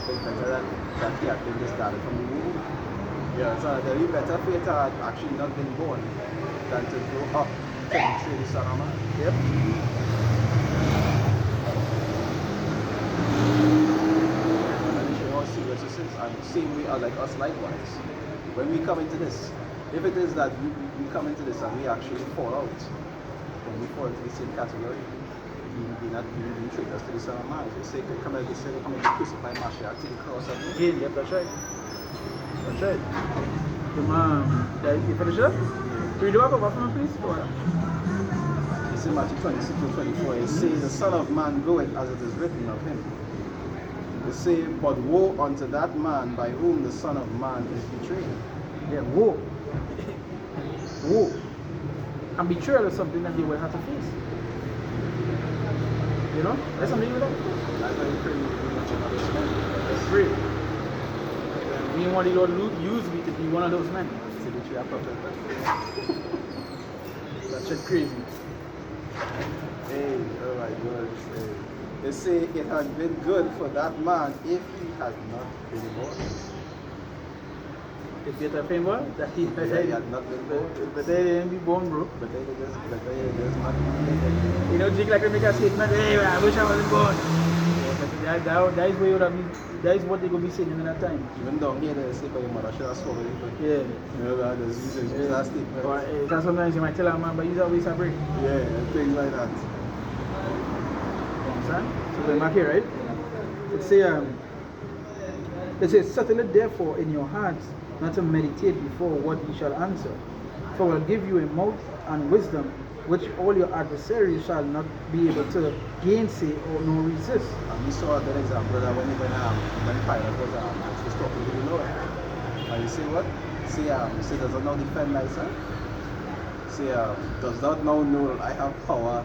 B: it's better that he had been discarded from the womb. You understand? It would be better for it had actually not been born than to grow up to betray the Son of Man.
A: Yep.
B: And same way like us likewise. When we come into this, if it is that we come into this and we actually fall out, then we fall into the same category. We not being traitors to the Son of Man. They say come out, they say come out to crucify Mashiach to the cross of me.
A: Again, yep, that's right. That's right. You finish up? Read the Bible for me, please. Go on.
B: It's in Matthew 26 to 24. It says, the Son of Man goeth as it is written of him. They say, but woe unto that man by whom the Son of Man is betrayed.
A: Yeah, woe. Woe. And betrayal is something that they will have to face. You know? That's something you will have to face.
B: That's why we pray we much of those men.
A: That's great. We want the Lord to use me to be one of those men.
B: To betray a prophet.
A: That's just crazy.
B: Hey, oh my God. Hey. They say it had been good for that man if he had not been born.
A: If you have been born, that he
B: had not been born.
A: But they didn't be born, bro.
B: But they just not.
A: You know, just like they make a statement, hey, I wish I wasn't born. That is where you would have, that is what they're going to be saying in that time.
B: Even down here, they say, but your mother should have spoken.
A: Yeah.
B: You know, there's that statement.
A: Or sometimes you might tell a man, but he's always a break.
B: Yeah, things like that.
A: So we're back here, right? It says, settle it therefore in your hearts, not to meditate before what ye shall answer. For I will give you a mouth and wisdom, which all your adversaries shall not be able to gainsay or nor resist.
B: And we saw that example that when Pilate was talking to the Lord. And you say what? Say, does not now defend myself? Say, does not now know that I have power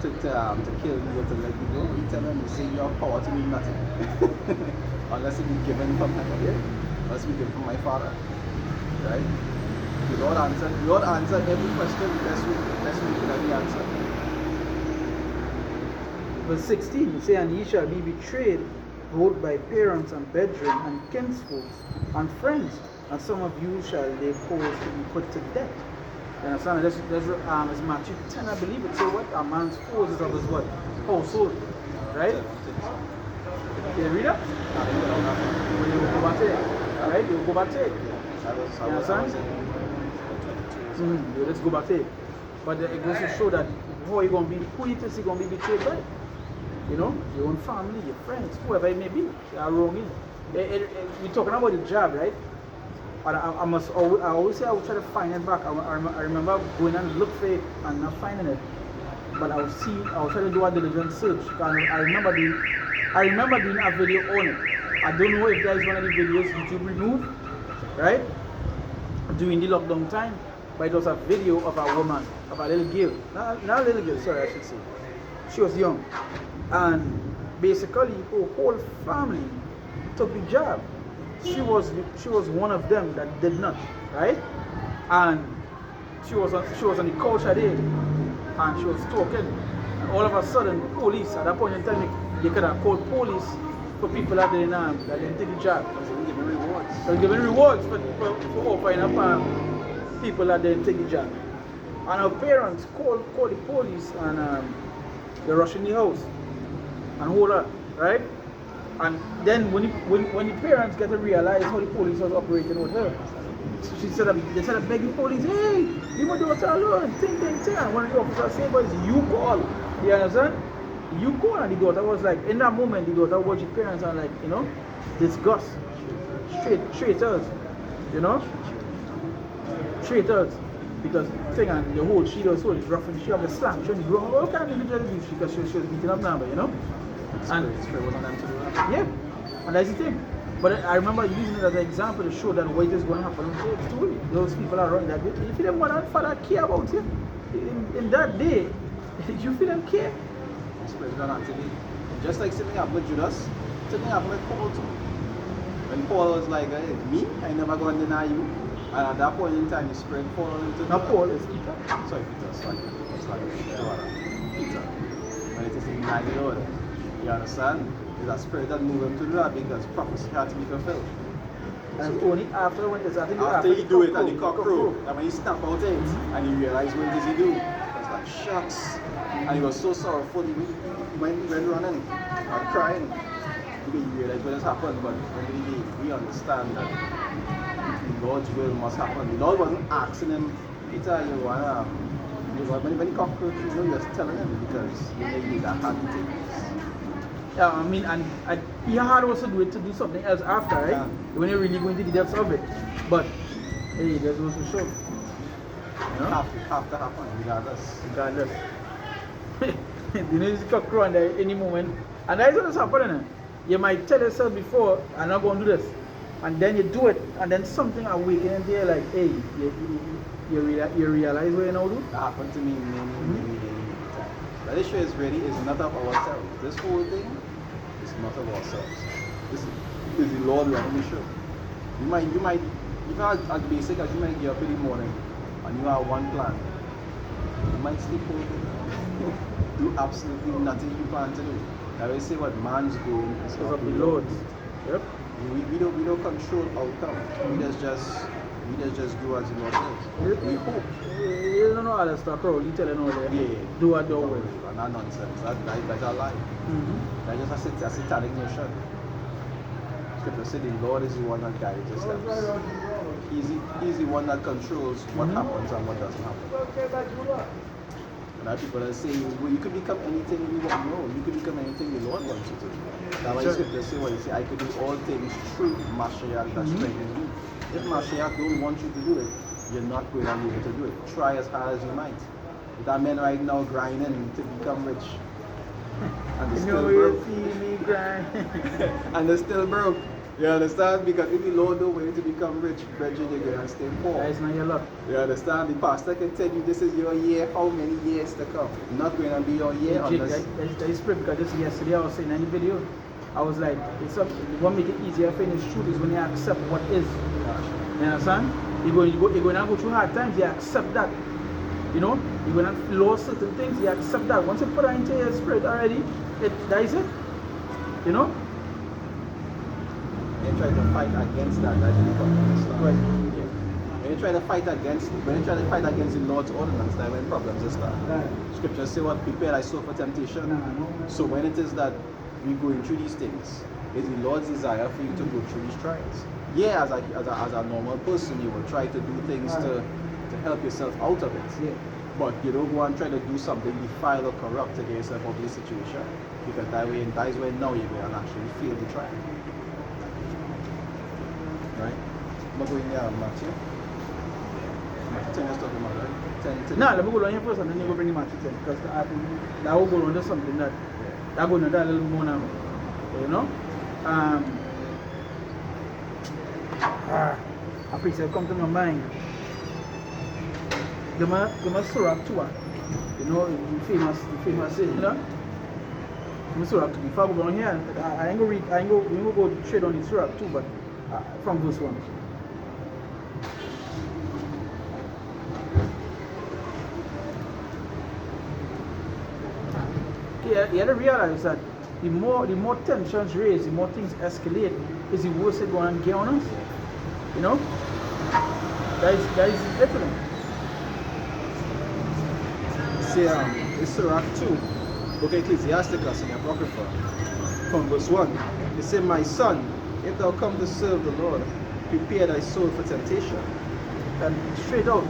B: to kill you or to let you go? You tell him, you say you have power to do nothing. Unless it be given from heaven, yeah? Unless it be given from my Father. Right? The Lord answered every question best we could have answered.
A: Verse 16, it says, and ye shall be betrayed both by parents and brethren and kinsfolks and friends, and some of you shall they cause to be put to death. You understand? That's Matthew 10, I believe it. So what? A man's foes is of his what? Household. Right? Can you read that? When you go back to it. Right? You go back to it. You understand? Let's go back to it. But it goes to show that who you going to be, who you think you're going to be betrayed by. You know? Your own family, your friends, whoever it may be. They are wrong in. We're talking about the job, right? But I always say I will try to find it back. I remember going and look for it and not finding it. But I will try to do a diligent search. I remember doing a video on it. I don't know if that is one of the videos YouTube removed, right? During the lockdown time. But it was a video of a woman, of a little girl. Not a little girl, sorry, I should say. She was young. And basically her whole family took the job. She was one of them that did not, right? And she was on the couch a day, and she was talking. And all of a sudden, police at that point in time, they could have called police for people that didn't take the job.
B: They were giving rewards.
A: They were giving rewards for offering up people that didn't take the job. And her parents called the police, and they rushed in the house and hold her, right? And then when the parents get to realize how the police was operating with her, they said beg the police, hey, leave my daughter alone, ting. And one of the officers said, but you call. You understand? You call. And the daughter was like, in that moment, the daughter watched the parents and like, you know, disgust. Traitors. You know? Traitors. Because thing and the whole she was so rough and she had the slam, she had the ground, all kind of little abuse because she was beating up now, you know? And
B: it's fair on them to do that.
A: yeah, and that's the thing. But I remember using it as an example to show that what is going to happen to those people around that. If you don't want to father care about you, in that day, you feel them care.
B: It's going on today. Just like something happened with Judas, thing happened with Paul too. When Paul was like, hey, me? I never gonna deny you. And at that point in time, the Spirit fall into
A: Not Paul, it's Peter.
B: Sorry, Peter, sorry. Peter. When it is in the Lord, you understand? It's a spirit that move him to do that because prophecy had to be fulfilled.
A: And it's only after when it's
B: After he do it and the cock crow, and when he snap out it, and he realized what does he do? It's like shucks. And he was so sorrowful, he went running and crying. Because he realized what has happened, but we understand that the Lord's will must happen. The Lord wasn't asking him, Peter, you wanna when he cock crow, he was telling him because he need that had to take place.
A: Yeah, I mean, and he had also do it to do something else after, right?
B: Yeah.
A: When you really go into the depths of it. But hey, there's also show. You know?
B: Have to happen, regardless.
A: Regardless. You know, it's cock crow and there any moment. And that's what's happening. You might tell yourself before, I'm not going to do this. And then you do it, and then something awakens in there like, hey, you realize what you now do?
B: That happened to me many times. The issue is really is not of ourselves. This whole thing is not of ourselves. This is the Lord letting me show. You might, even as basic as you might get up in the morning and you have one plan, you might sleep all day. Do absolutely nothing you plan to do. I will say what man's doing is
A: Because of the Lord. Yep.
B: We don't control outcome. We just do as the Lord says. We hope.
A: You don't know all that stuff, probably telling all that.
B: Yeah.
A: Do what do well.
B: And that nonsense. That's a lie. That's just a satanic notion. Scripture said the Lord is the one that guides your steps. He's the one that controls what happens and what doesn't happen. And now people are saying, well, you could become anything you want. No, you could become anything the Lord wants you to. That's why Scripture say what you say, I could do all things through Mashiach that strengthens me. If Mashiach don't want you to do it, you're not going to be able to do it. Try as hard as you might. That men right now grinding to become rich. And they're still broke.
A: See me grind.
B: And they're still broke. You understand? Because if the Lord don't want you to become rich, brethren, you're going to stay poor.
A: That's not your luck.
B: You understand? The pastor can tell you this is your year, how many years to come. Not going to be your year unless...
A: That is great because just yesterday I was saying in the video, I was like, what make it easier for this truth is when you accept what is. You understand? You're going to go through hard times, you accept that. You know? You're going to lose certain things, you accept that. Once you put that into your spirit already, that is it. You know?
B: When you try to fight against that, that's the problem.
A: Right.
B: Yeah. When you try to fight against the Lord's ordinance, that's when problems start.
A: Right.
B: Scripture say what prepare thy soul for temptation.
A: No.
B: So when it is that we're going through these things, it's the Lord's desire for you to go through these trials. Yeah, as a normal person, you will try to do things to help yourself out of it.
A: Yeah.
B: But you don't go and try to do something defile or corrupt to get yourself out of the situation. Because that is when now you're going to actually feel the trial. Right? I'm going to Matthew. Matthew 10 is talking about, right? 10.
A: No, let me go on here first and then you go bring him Matthew 10 because that will go on to something that go on that a little more now. You know? A precept come to my mind. The Surah 2, you know, the famous, you know? The Surah 2. If I go on here, I ain't going to go straight on the Surah 2, but from verse 1. You have to realize that the more tensions raise, the more things escalate, is the worse it's going to get on us. You know? That is different.
B: See, it's Surah 2, Book of Ecclesiasticus in the Apocrypha, from verse 1. It says, my son, if thou come to serve the Lord, prepare thy soul for temptation.
A: And straight out.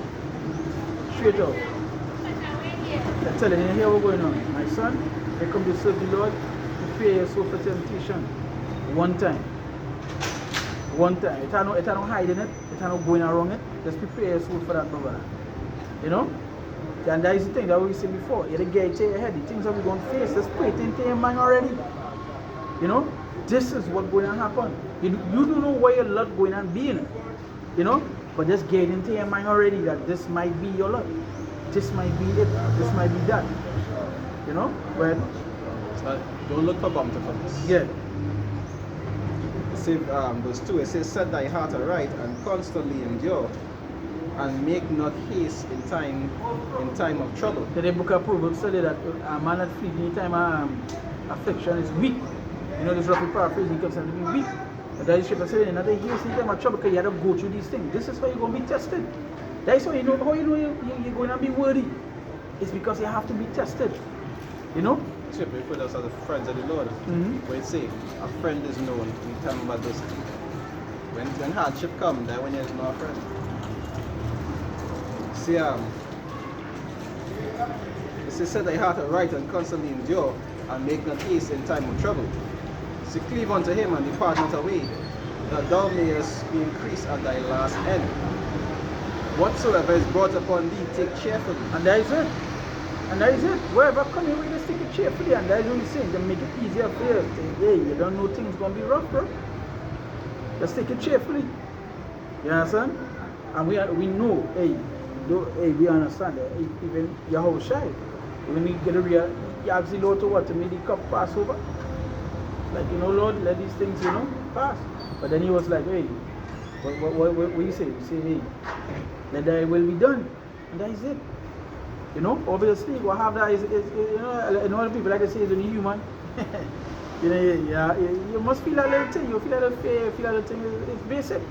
A: I'm telling you, here what's going on. My son, you come to serve the Lord, prepare your soul for temptation. One time. It ain't hiding it, it ain't going around it. Just prepare your soul for that, brother. You know? And that is the thing that we said before. You get it to your head, the things that we're going to face, just put it into your mind already. You know? This is what's going to happen. You don't know where your luck going to be in it. You know? But just get it into your mind already that this might be your luck. This might be it. This might be that. You know? Well,
B: So don't look for bump to this.
A: yeah.
B: Say verse 2, it says, set thy heart aright and constantly endure, and make not haste in time of trouble.
A: The book of Proverbs said that a man that flees in time of affliction is weak. You know, this roughly paraphrase, he considered to be weak. But that is scripture saying, not a haste in time of trouble, because you have to go through these things. This is how you're going to be tested. That's how you know you're going to be worthy. It's because you have to be tested. You know?
B: Scripture put us as the friends of the Lord. Where it say, a friend is known in time of adversity. When hardship comes, that when there's no friend. See, it says, set thy heart aright and constantly endure, and make not haste in time of trouble. So cleave unto him and depart not away, that thou mayest be increased at thy last end. Whatsoever is brought upon thee, take cheerfully.
A: And that is it. And that is it. Wherever come your way, just take it cheerfully. And that is what he's saying. To make it easier for you. Hey, you don't know things going to be rough, bro. Just take it cheerfully. You understand? And we know, hey, we understand that even Yahushua, when you get a real, you ask the Lord to what? To make the cup pass over. Like, you know, Lord, let these things, you know, pass. But then he was like, hey, what you say? You say, hey, let thy will be done. And that is it. You know, obviously, what have that is you know, the people like to say is only human. You know, you must feel that little thing. You feel that little fear, you feel that little thing. It's basic.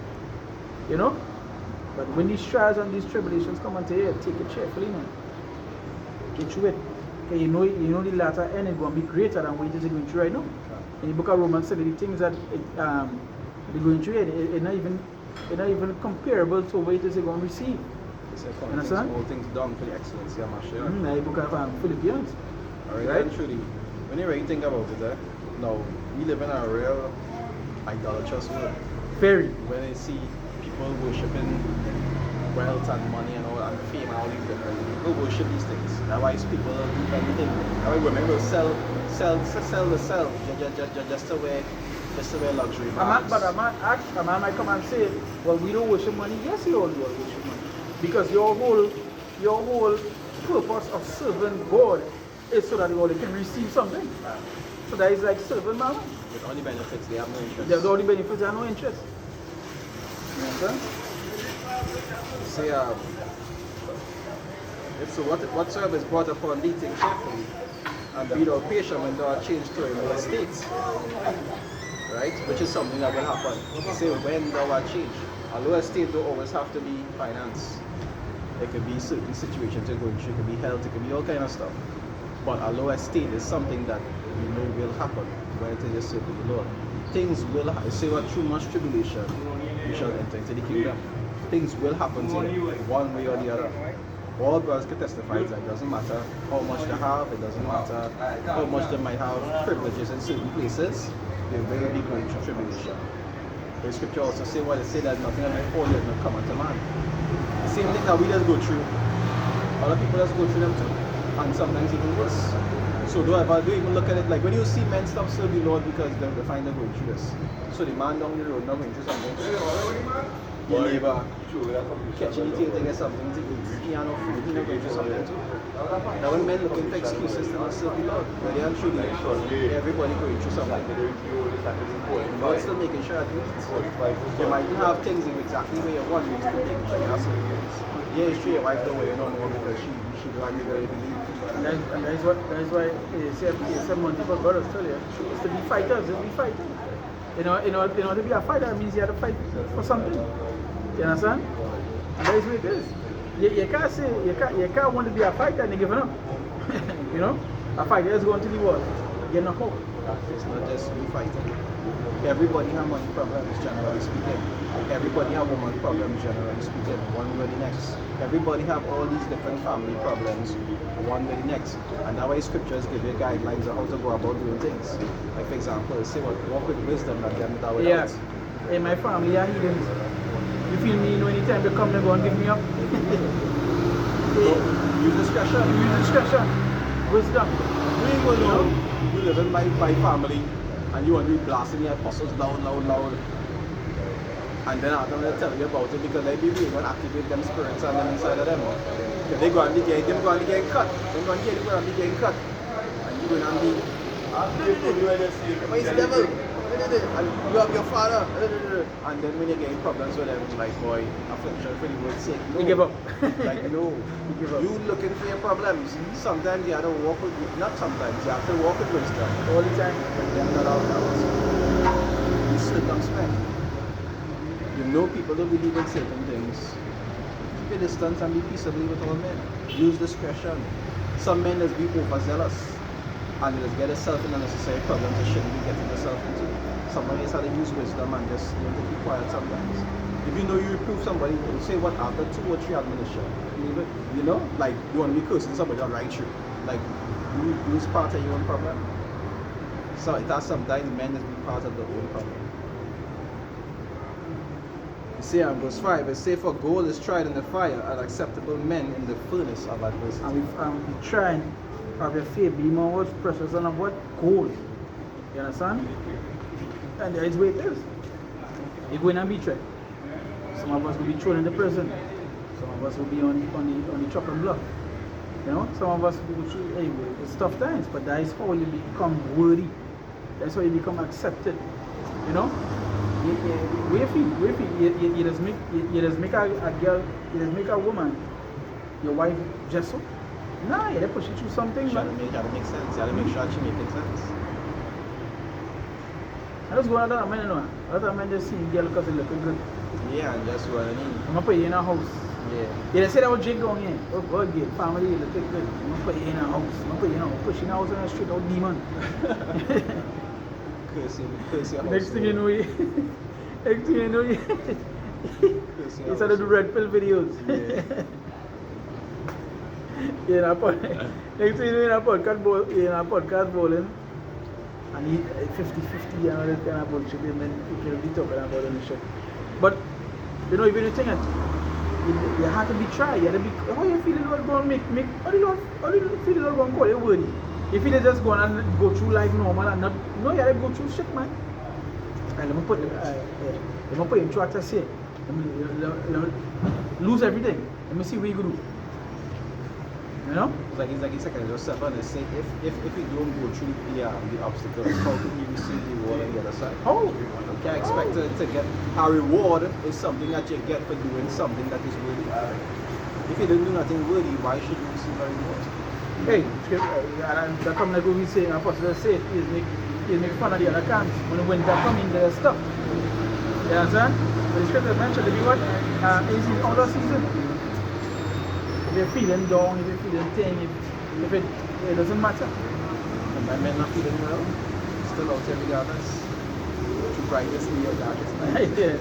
A: You know? But when these trials and these tribulations come unto you, take it cheerfully, man. Get through it. Okay, you know the latter end is going to be greater than what it is going through right now. In the book of Romans said the things that they're going through, it's not even comparable to what it is going to receive. Understand?
B: All things done for the excellency of Mashiach.
A: The book of Philippians.
B: Right? And truly, when you really think about it, now we live in a real idolatrous world.
A: Very.
B: When you see people worshiping wealth and money and all and fame and all these different things, people worship these things. That's why people do anything. That's why women will sell just to wear luxury bags.
A: But a man might come and say, well, we don't worship money. Yes, you all do worship money. Because your whole purpose of serving God is so that you can receive something. So that is like serving mammon.
B: With all the benefits, they have no interest.
A: They have all the benefits, they have no interest. You understand?
B: See, so whatsoever is brought upon thee, take carefully, and be thou patient when thou art changed to a lower state. Right? Which is something that will happen. Say when thou art changed. A lower state don't always have to be finance. It could be certain situations you're going through, it could be health, it could be all kind of stuff. But a lower state is something that you know will happen when it is served the Lord. Things will happen. Say what through much tribulation you shall enter into the kingdom. Things will happen to you one way or the other. All brothers can testify that it doesn't matter how much they have, it doesn't matter how much they might have privileges in certain places, they will be going through tribulation. The scripture also say what it say that nothing will before you not come unto man. The same thing that we just go through, other people just go through them too. And sometimes even worse. So don't even look at it like when you see men stop serving the Lord because they find they're going through this. So the man down the road not going through something. Your neighbor catching the tail to get something to eat. He ain't no food, he not going through something too. Now when men looking for excuses to not serve the Lord, but they are truly everybody going through something. God's still making sure that you eat. You might not have things exactly where you want, but you're still making sure you have certain things. Yeah, it's true your wife don't wear no more because she don't have where you believe.
A: And that is why you say multiple brothers tell you, it's to be fighters, it's to be fighters. In order to be a fighter, it means you have to fight for something. You understand? And that is what it is. You can't say, you can't want to be a fighter and you give up. You know? A fighter is going to be what? Get knocked out.
B: It's not just we fighting. Everybody have money problems, generally speaking. Everybody have woman problems, generally speaking, one way or the next. Everybody have all these different family problems, one way or the next. And that's why scriptures give you guidelines on how to go about doing things. Like for example, say walk with wisdom and them that without.
A: Yeah. In my family, I heathens. You feel me, anytime they come, they go and give me up.
B: Use discretion.
A: Use discretion. Wisdom.
B: You ain't gonna know. You live in my family and you want to be blasting the apostles loud. And then I'm going to tell you about it because they be really going to activate them spirits and them inside of them. If they go and be getting cut. They're going to be getting cut. And you're going to be... Why is the devil? and you have your father, and then when you're getting problems with them, like, boy, affliction for the word's sake. No.
A: You give up.
B: Like, no.
A: You give up.
B: You looking for your problems. Sometimes you have to walk with, not sometimes, you have to walk with wisdom.
A: All the time.
B: But then not all else. You circumspect. You know people don't believe in certain things. Keep your distance and be peaceable with all men. Use discretion. Some men just be overzealous and they just get themselves in unnecessary problems they shouldn't be getting themselves into. Somebody has to use wisdom and just to be quiet sometimes. If you know you reprove somebody, you say what after 2 or 3 admonition. You know, like you want to be cursing somebody on right through. Like you lose part of your own problem. So it has sometimes men just be part of their own problem. You see, verse 5, it says, for gold is tried in the fire, and acceptable men in the furnace of adversity.
A: And we trying to have your faith be more precious than what? Gold. You understand? And there is where it is. You're going to be tried. Some of us will be thrown in the prison. Some of us will be on the chopping block. You know, some of us will go through anyway, it's tough times, but that is how you become worthy. That's how you become accepted. You know? You just make a girl, you just make a woman, your wife just so. Nah, you push it through something.
B: You gotta make sense. You gotta make sure she makes sense.
A: I just go on a lot of men, you know. A lot of men just see girl because they look good.
B: Yeah, and that's what I mean.
A: I'm gonna put you in a house.
B: Yeah.
A: Yeah, they say that was Jake down here. Oh God, girl, family look good. I'm gonna put you in a house. I'm gonna put you in a house. Push you in a house on the street, out demon.
B: Curse your house.
A: Next thing you know, you started to do red pill videos.
B: Yeah.
A: In a next thing you know, in a podcast bowling, and he 50-50 and all that kind of bullshit, and then you can be talking about on the show. But you know, even you think that you have to be try, you have to be. How you feel the Lord going to make? How do you feel the Lord going to call you worthy? If you just go and go through life normal and not, no, you have to go through shit, man. And let me put you in track to say, lose everything. Let me see what you can do. You know?
B: It's like it's second yourself and say if you don't go through the obstacles, how can you receive the reward on the other side?
A: Oh,
B: You can't expect to get a reward is something that you get for doing something that is worthy. If you don't do nothing worthy, why should you receive a reward?
A: hey, the come like we say, Apostle said, is make fun of the other camps. When the winter coming, there's stuff. You understand? But the scripture mentioned to be what? Easy out of season. If you're feeling down, if you're feeling thin, if it doesn't matter.
B: And my men not feeling well, still out there regardless. To brightness in your darkest night.
A: Yeah.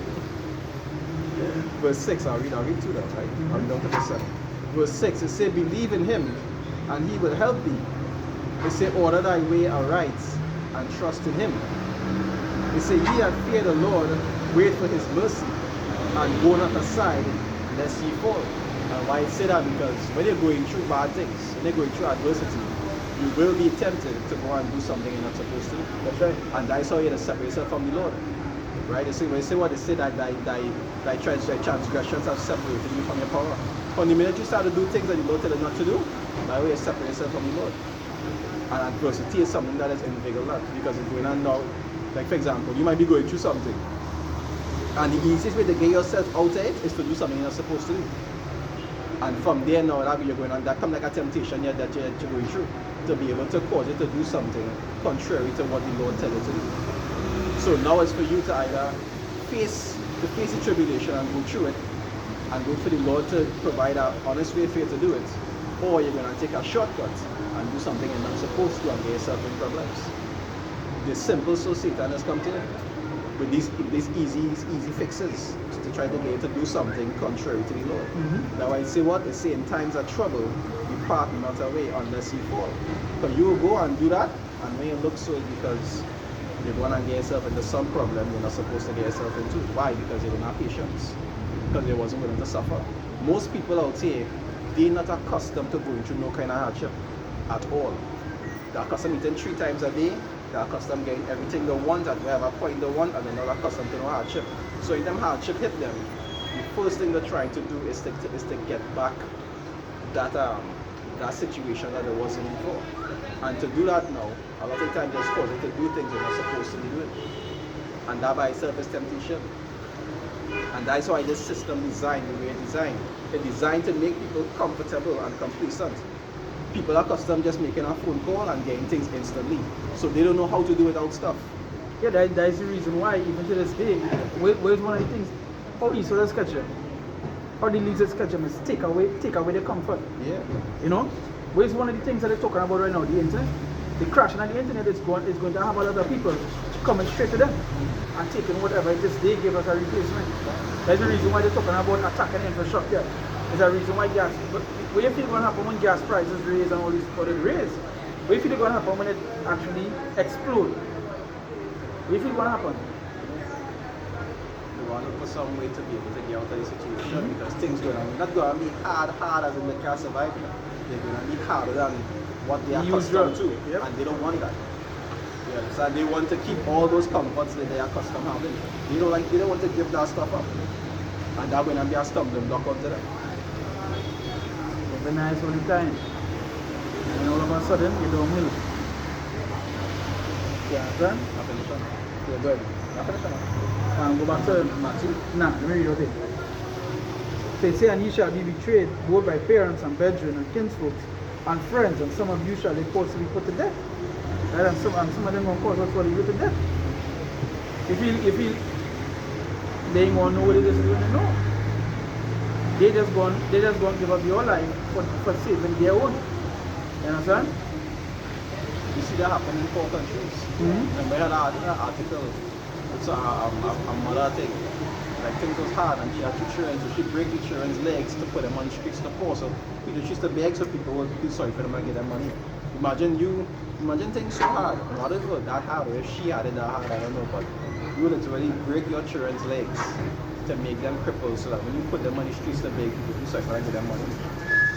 B: Verse 6, I'll read 2 now, right? I'll read down to verse 7. Verse 6, it says, believe in him, and he will help thee. It says, order thy way aright, and trust in him. It says, ye that fear the Lord, wait for his mercy, and go not aside, lest ye fall. And why I say that? Because when you're going through bad things, when you're going through adversity, you will be tempted to go and do something you're not supposed to do.
A: That's right.
B: And that's how you have to separate yourself from the Lord. Right? They say, when they say what they say, that thy transgressions have separated you from your power. From the minute you start to do things that the Lord tells you not to do, that way you separate yourself from the Lord. And adversity is something that is invigorate that, because it's going on now. Like for example, you might be going through something, and the easiest way to get yourself out of it is to do something you're not supposed to do. And from there now, that you're going on, that comes like a temptation that you're going through, to be able to cause you to do something contrary to what the Lord tells you to do. So now it's for you to either face the tribulation and go through it, and wait for the Lord to provide an honest way for you to do it, or you're going to take a shortcut and do something you're not supposed to and get yourself in problems. This simple, so Satan has come to you with these easy fixes to try to get you to do something contrary to the Lord.
A: Mm-hmm.
B: Now I say what? They say in times of trouble, depart not away unless you fall. So you will go and do that, and when you look so, it's because you're going to get yourself into some problem you're not supposed to get yourself into. Why? Because you don't have patience. Because they wasn't willing to suffer. Most people out here, they're not accustomed to going through no kind of hardship at all. They're accustomed to eating 3 times a day. They're accustomed to getting everything they want at whatever point they want, and they're not accustomed to no hardship. So if them hardship hit them, the first thing they're trying to do is to get back that situation that they wasn't in before. And to do that now, a lot of times just cause you to do things you're not supposed to be doing. and that by itself is temptation. And that's why this system designed the way it's designed. It's designed to make people comfortable and complacent. People are accustomed just making a phone call and getting things instantly. So they don't know how to do without stuff.
A: Yeah, that is the reason why, even to this day, where's one of the things, how these sort of catch them? How the leagues catch them is take away their comfort.
B: Yeah.
A: You know? Where's one of the things that they're talking about right now? The internet. The crashing on the internet is going to have a lot of people coming straight to them and taking whatever it is they give us a replacement. That's the reason why they're talking about attacking infrastructure. There's a reason why gas. But what do you feel going to happen when gas prices raise and all this other raise? What do you feel going to happen when it actually explodes? What do you feel going to happen?
B: We want to put some way to be able to get out of the situation because things going to be not going to be hard as in they can't survive. They're going to be harder than what they are accustomed to,
A: yep.
B: and they don't want that. You understand? They want to keep all those comforts that they are accustomed having. They don't want to give that stuff up, and that's going to be a stumbling block onto them.
A: It's been nice all the time, and all of a sudden you don't will. You understand? You're good. Go back to Matthew. Nah, let me read your thing. They say, and ye shall be betrayed both by parents and brethren and kinsfolks and friends, and some of you shall they cause to be put to death. Right? And some of them going to cause us to be put to death. If you they ain't going to know what it is doing, they know. They just going to give up your life for saving their own. You understand?
B: You see that happen in 4 countries. Remember I had an article. It's a mother thing. Like things was hard and she had 2 children, so she break the children's legs to put them on the streets to pour. So she used to beg so people would feel sorry for them and get them money. Imagine things so hard. Not if it was that hard, or if she had it that hard, I don't know, but you literally break your children's legs to make them crippled so that when you put them on the streets to beg people feel sorry for them and get them money.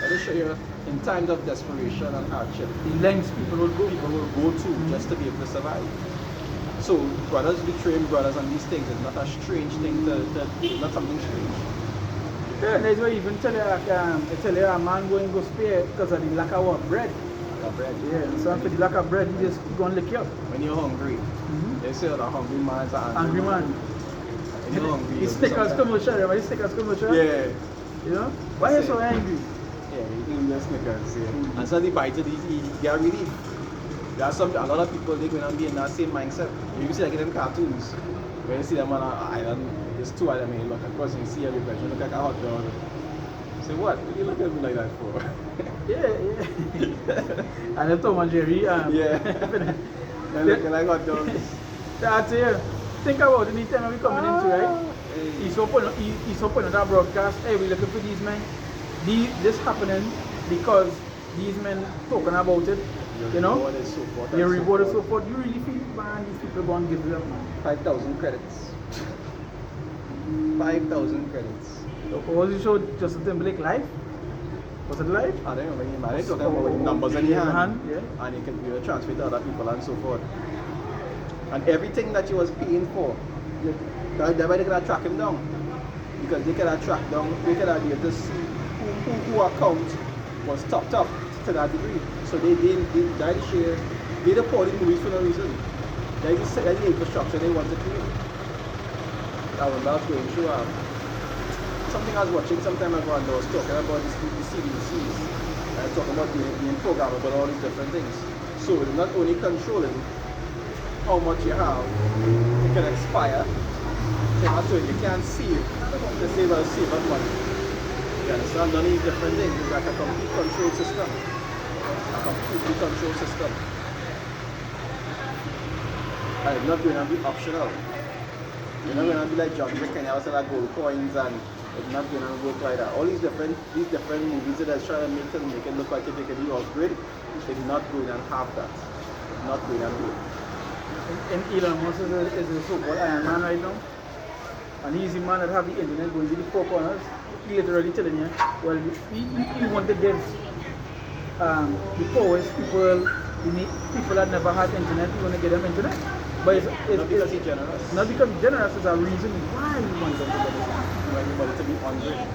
B: Let me show you in times of desperation and hardship,
A: The lengths people will go.
B: people will go to just to be able to survive. So brothers betraying brothers and these things is not a strange thing it's not something strange.
A: Yeah, that's why even tell you a man going to go spare because of the lack of what? Bread.
B: Bread.
A: Yeah, so for the lack of bread, he just go and lick you up.
B: When you're hungry, they say that a hungry man's an
A: Angry man.
B: When you're hungry,
A: His stickers commercial, right? His stickers commercial.
B: Yeah.
A: You know? Why are you so angry?
B: Yeah, you can use Snickers, yeah. And so they bite it, he get relief. There are a lot of people, they're going to be in that same mindset. You see like in them cartoons, when you see them on an island, there's 2 of them in look, of course you see everybody, you look like a hot dog. Say, what you look at me like that for?
A: Yeah. And then Tom and Jerry.
B: Yeah. They're looking like hot dogs.
A: That's it. Think about it, anytime we coming into, right? He's opening that broadcast. Hey, we're looking for these men. This happening because these men talking about it. You know? Your reward is so forth. You really feel, man, these people going to give you up, man.
B: 5,000 credits. 5,000 credits.
A: What was the show? Justin Timberlake live? Was it live?
B: I don't know, man. They're talking about numbers in your hand.
A: Yeah.
B: And you can transfer to other people and so forth. And everything that you was paying for, that's why they could track him down. Because they could have tracked down, they could have be able to see who account was topped up to that degree. So they share, they deport the movies for no reason. That's the infrastructure they want to create. I was going through something I was watching some time ago and I was talking about the CBCs. And talking about being programmed about all these different things. So they're not only controlling how much you have, it can expire. So you can't save to save us money. You understand? None of these different things. It's like a complete control system. A completely control system. And it's not going to be optional. You're not going to be like John Wick and you have to like gold coins and it's not going to work like that. All these different movies that are trying to make it look like if they can be off-grid, it's not going to have that. It's not going to do it.
A: And Elon Musk is a so-called Iron Man right now. And he's the man that have the internet going to the 4 corners. He literally telling you, well, he want to give the poorest people, people that never had internet, he want to get them internet. But it's
B: not because he's generous.
A: Not because he's generous, it's a reason why he wants them to get it.
B: You want everybody to be on-grid.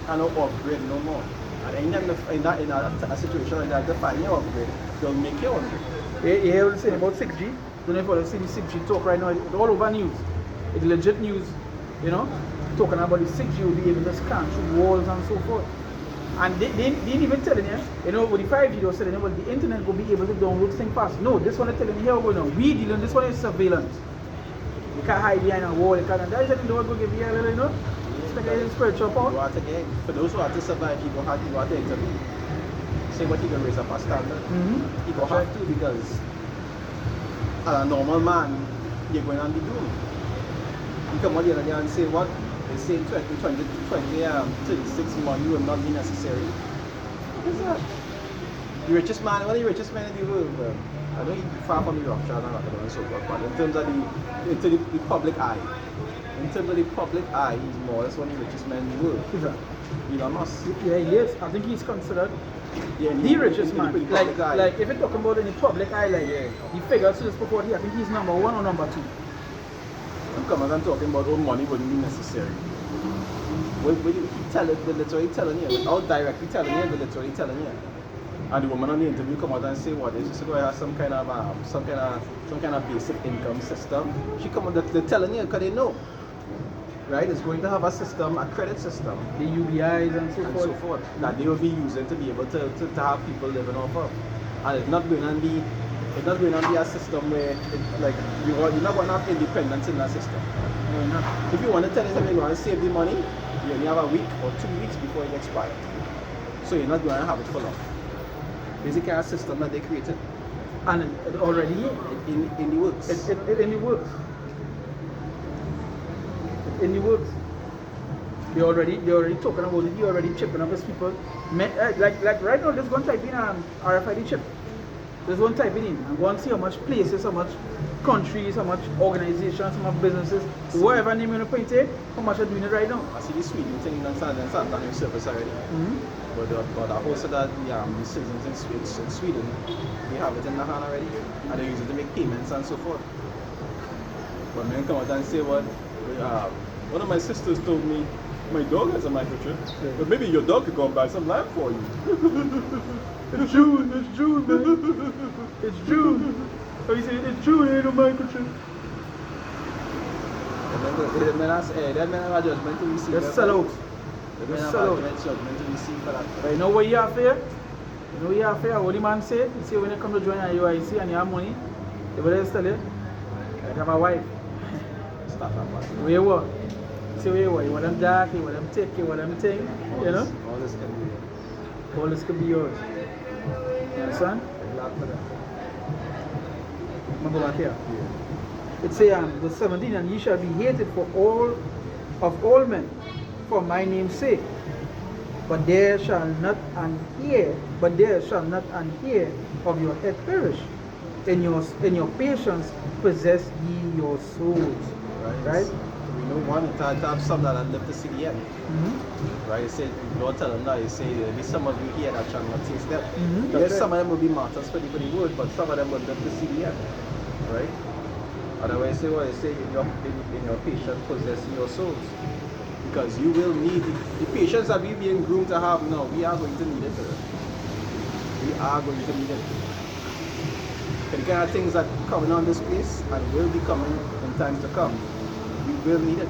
B: And not off-grid no more. And anytime in a situation like that, they find you off-grid, they'll make you on-grid.
A: You hear what I'm saying about 6G? Don't know if you see the 6G talk right now, it's all over news. It's legit news, you know, talking about the 6G will be able to scan through walls and so forth. And they didn't even telling you know, with the 5G they were telling you, well, the internet will be able to download things fast. No, this one is telling you here we go now. We dealing, this one is surveillance. You can't hide behind a wall, you can't, that is the one go give you a little, you know, it's like a spiritual power.
B: You want to get, for those who have to survive, you have to intervene. Say what you can raise up a standard. You go have to, because a normal man, you're going to be doomed. You come out here and say what? They say 36 months will not be necessary. What is that? The richest man, one of the richest men in the world, I know he's far from the Rothschild and so forth, but in terms of the public eye, he's more or less one of the richest men in the world.
A: Who's that?
B: Elon Musk.
A: Yeah, he is. I think he's considered
B: Yeah,
A: the richest man.
B: the public eye.
A: Like if you're talking about in the public eye, like the figures just before here, I think he's number 1 or number 2.
B: I'm coming and talking about money wouldn't be necessary. They're literally telling you, without directly telling you, they're literally telling you. And the woman on the interview come out and say what? They just go have some kind of basic income system. She come out, they're telling you because they know. Right? It's going to have a system, a credit system.
A: The UBIs and so
B: And so forth. That they will be using to be able to have people living off of. And it's not going to be a system where you're not going to have independence in that system.
A: No, not.
B: If you want to tell them you're going to save the money, you only have a week or 2 weeks before it expires. So you're not going to have it for long. Basically a system that they created.
A: And it already
B: In the works.
A: it in the works. In the works. They already talking about it. They already chipping up his people. Like right now, let's go and type in RFID chip. Let's go and type it in and go and see how much places, how much countries, how much organizations, how much businesses, whatever name you want to paint it, how much are doing it right now.
B: I see the Sweden thing and starting service already. But the whole set of the citizens in Sweden, they have it in the hand already, and they use it to make payments and so forth. But men come out and say what? One of my sisters told me my dog has a microchip, but maybe your dog could go and buy some land for you.
A: It's June, man. It's June. So you say it's June, ain't no microchip.
B: The men have a judgment to receive.
A: Let's sell out.
B: The men have a judgment to receive for that.
A: But you know what you have here? You know what you have here? What the man say? He say when you come to join a UIC and you have money, they will just tell you, I have a wife.
B: Start that one.
A: Where you what? You say where you what? You want them dark, you want them thick, you want them thing, you know?
B: All this can be.
A: All this could be yours. You understand?
B: I'm glad for that.
A: I'm gonna go back here.
B: Yeah.
A: It say the 17, and ye shall be hated for all men for my name's sake. But there shall not an hair of your head perish. In your patience possess ye your souls. Right?
B: We know one to have some that have lived to see the end. Right? He said, Lord tell them that, he said, there'll be some of you here that shall not taste death. Because some of them will be martyrs for the word, but some of them will live to see the end. Right? Otherwise, say what they say, in your patience possess your souls. Because you will need the patience that we being groomed to have now, we are going to need it. We are going to need it. The kind of things that are coming on this place and will be coming in times to come, we will need it.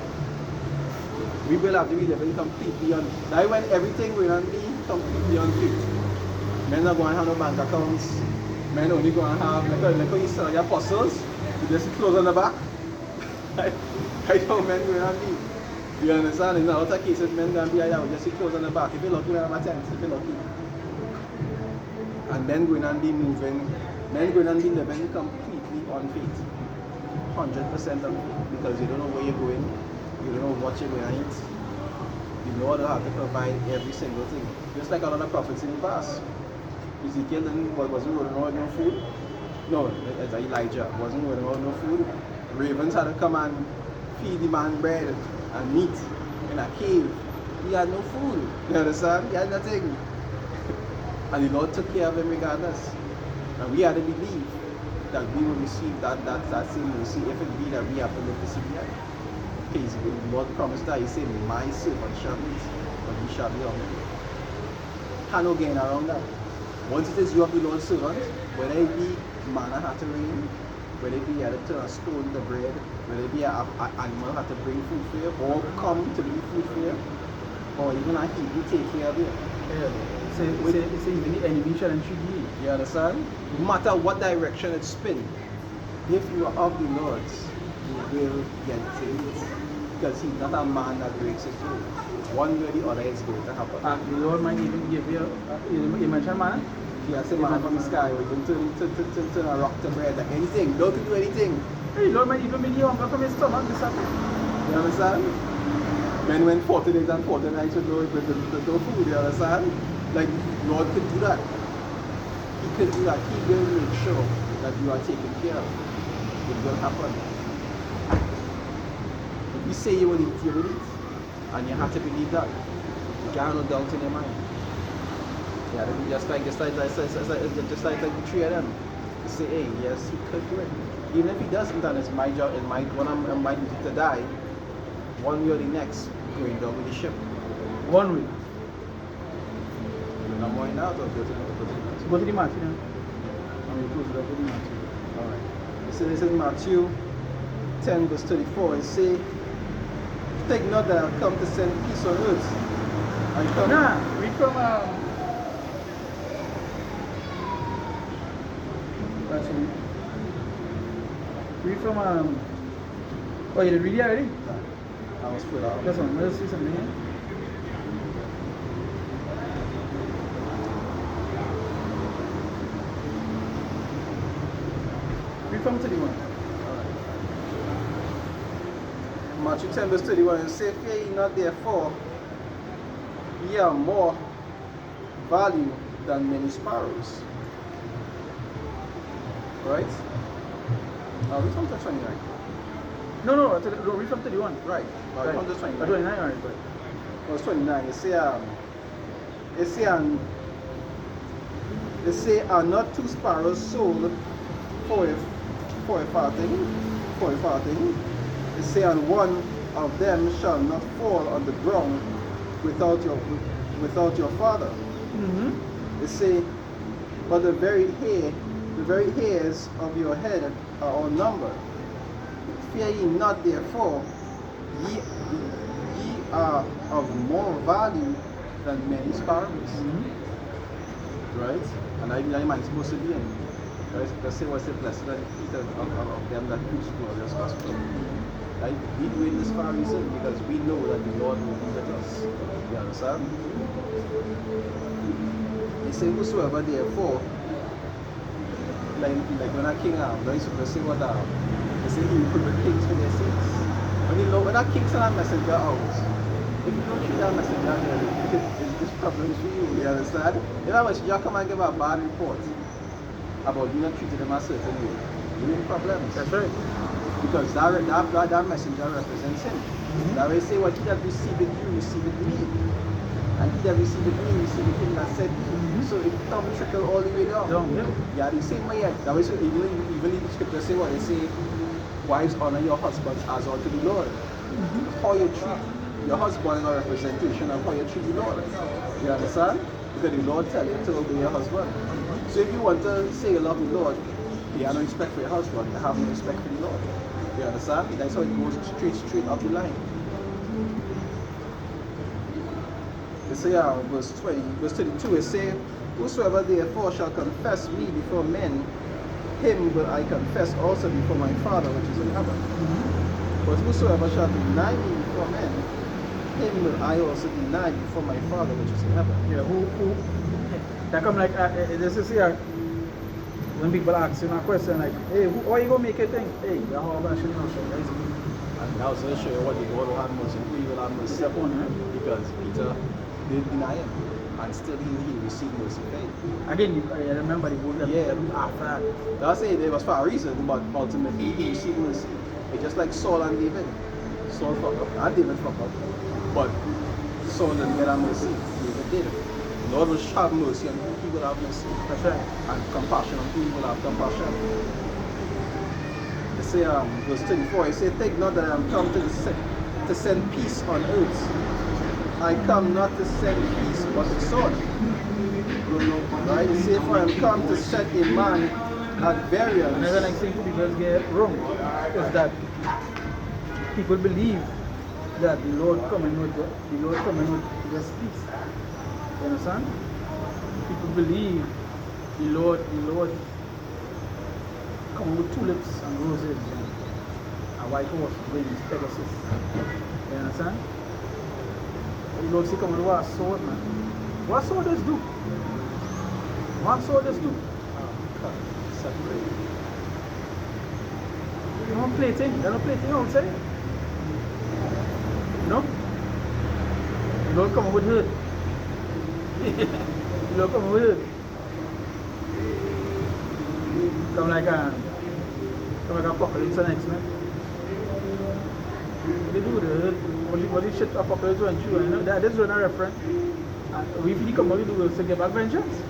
B: We will have to be living completely on. Now when everything will not be completely on faith. Men are going to have no bank accounts. Men only going to have, like how you saw the apostles, you just close on the back. I know men will not be. You understand? In other cases, men going to be like that, just close on the back. If you're lucky, we have a tent, if you're lucky. And men going to be moving, men going to be living completely on faith. 100% of faith. Because you don't know where you're going, you don't know what you're going to eat. You know how to provide every single thing. Just like a lot of prophets in the past. Ezekiel wasn't running out no food. No, it's Elijah wasn't running out no food. Ravens had to come and feed the man bread and meat in a cave. He had no food. You understand? He had nothing. And the Lord took care of him regardless. And we had to believe that we will receive that same mercy if it be that we have to live to see the end. The Lord promised that. He said, my servant shall eat, but he shall be hungry. Can't no gain around that. Once it is you are the Lord's servant, whether it be manna had to rain, whether it be had to turn a stone to bread, whether it be an animal had to bring food for you, or come to be food for you, or even a Hebrew take care of you.
A: Yeah. Say even the enemy shall entreat thee.
B: You understand? No matter what direction it spin, if you are of the Lord's, you will get things. Because he's not a man that breaks his rule. One way or the other is going to happen.
A: The Lord might even give you, you mentioned man?
B: He has a man from the sky, or even turn a rock to bread, like anything. Don't do anything.
A: Hey, Lord might even make you hunger from his stomach this happened.
B: You understand? Men went 40 days and 40 nights with no food, you understand? Like, Lord could do that. He could do that. He will make sure that you are taken care of. It will happen. If you say you will eat, you will eat. And you have to believe that. You can't have no doubt in your mind. Yeah, just like the three of them. You say, hey, yes, he could do it. Even if he doesn't, then it's my job, when I'm my duty to die, one way or the next, going down with the ship.
A: 1 week.
B: I'm going out or go to the match?
A: Go to the match, you know. And we close it up with the match.
B: Alright. So this is Matthew 10 verse 34. It say, take not that I come to send peace on earth. I come.
A: Nah, read from actually, read from oh, you did read it already?
B: I was put out.
A: That's one. Let's see something here. Read from 31.
B: Matthew 10 verse 31. It say, fear ye not therefore, ye are more value than many sparrows. Right? Read from 29.
A: No, read from 31.
B: Right.
A: Right.
B: From 29.
A: 29, alright, right.
B: Verse 29. It say, are not two sparrows sold for a farthing? It say, and one of them shall not fall on the ground without your Father.
A: Mm-hmm.
B: It say, but the very hairs of your head are all numbered. Fear ye not therefore, ye are of more value than many sparrows.
A: Mm-hmm.
B: Right? And I man supposed to be in. Right? Because say what's the blessed and eat of them that preach glorious gospel. Right? We do it this for a reason because we know that the Lord will be with us. You understand? He say, whosoever therefore, like when a king don't supposed to say what they say he will put the kings for their sins. When that king send a messenger out, if you don't treat that messenger, it's problems for you, you understand? In other words, you come and give a bad report about you not treating them a certain way, you have problems.
A: That's right.
B: Because that messenger represents him.
A: Mm-hmm.
B: That way say what he that received it, you receive it me. And he that received it me, received it him that said me. So it come trickle all the way down. Yeah, the same way. That way so even in the scripture say what they say, wives honor your husbands as unto the Lord. Mm-hmm. How you treat your husband is a representation of how you treat the Lord. You understand? Because the Lord tell you to obey your husband. So if you want to say you love the Lord, you have no respect for your husband, you have no respect for the Lord. You understand? That's how it goes straight up the line. It say verse 32, it say, whosoever therefore shall confess me before men, him will I confess also before my Father which is in heaven. Mm-hmm. But whosoever shall deny me before men, him will I also deny before my Father which is in heaven.
A: Yeah, who that come like this is here when people ask you a question like, hey, how are you gonna make it think? Hey, you're how gonna show you no show, guys.
B: And I was going to show you what the Lord will have mercy, who he will have mercy upon, because Peter did deny him, and still he received mercy.
A: Again, I remember the word after that.
B: That's it, it was for a reason, but ultimately he received mercy. It's just like Saul and David. Saul fucked up, and David fucked up, but Saul didn't get a mercy, David did. The Lord will have mercy on who he will have mercy.
A: That's right.
B: And compassion on who he will have compassion. It say, verse 34, it say, think not that I am come to send peace on earth. I come not to send peace, but the sword. Right? It say, for I am come to set a man at variance.
A: Another next thing people get wrong is that people believe that the Lord coming with just peace. You understand? People believe the Lord coming with tulips and roses and a white horse, wings, Pegasus. You understand? The Lord see coming with a sword, man. What sword does do? What sword does do?
B: Separate.
A: You don't play thing. They don't play thing outside. No? You don't come with hurt. You don't come with hurt. Come like a Apocalypse and X-Men. They do the hurt. What the shit Apocalypse went through, you know? That is one reference. If you come out, you do is to give back vengeance.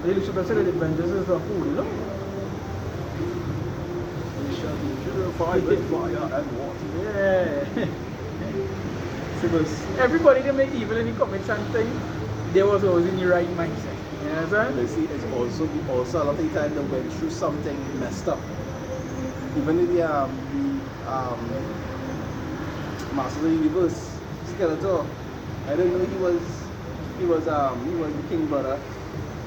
A: They should have said that vengeance is a fool, you know?
B: We shall be purified with fire and water.
A: Yeah. Because everybody they make evil and they commit something, they was always in the right mindset. You understand?
B: You see, it's also a lot of the time they went through something messed up. Even in the Masters of the Universe, Skeletor, I didn't know he was the king brother,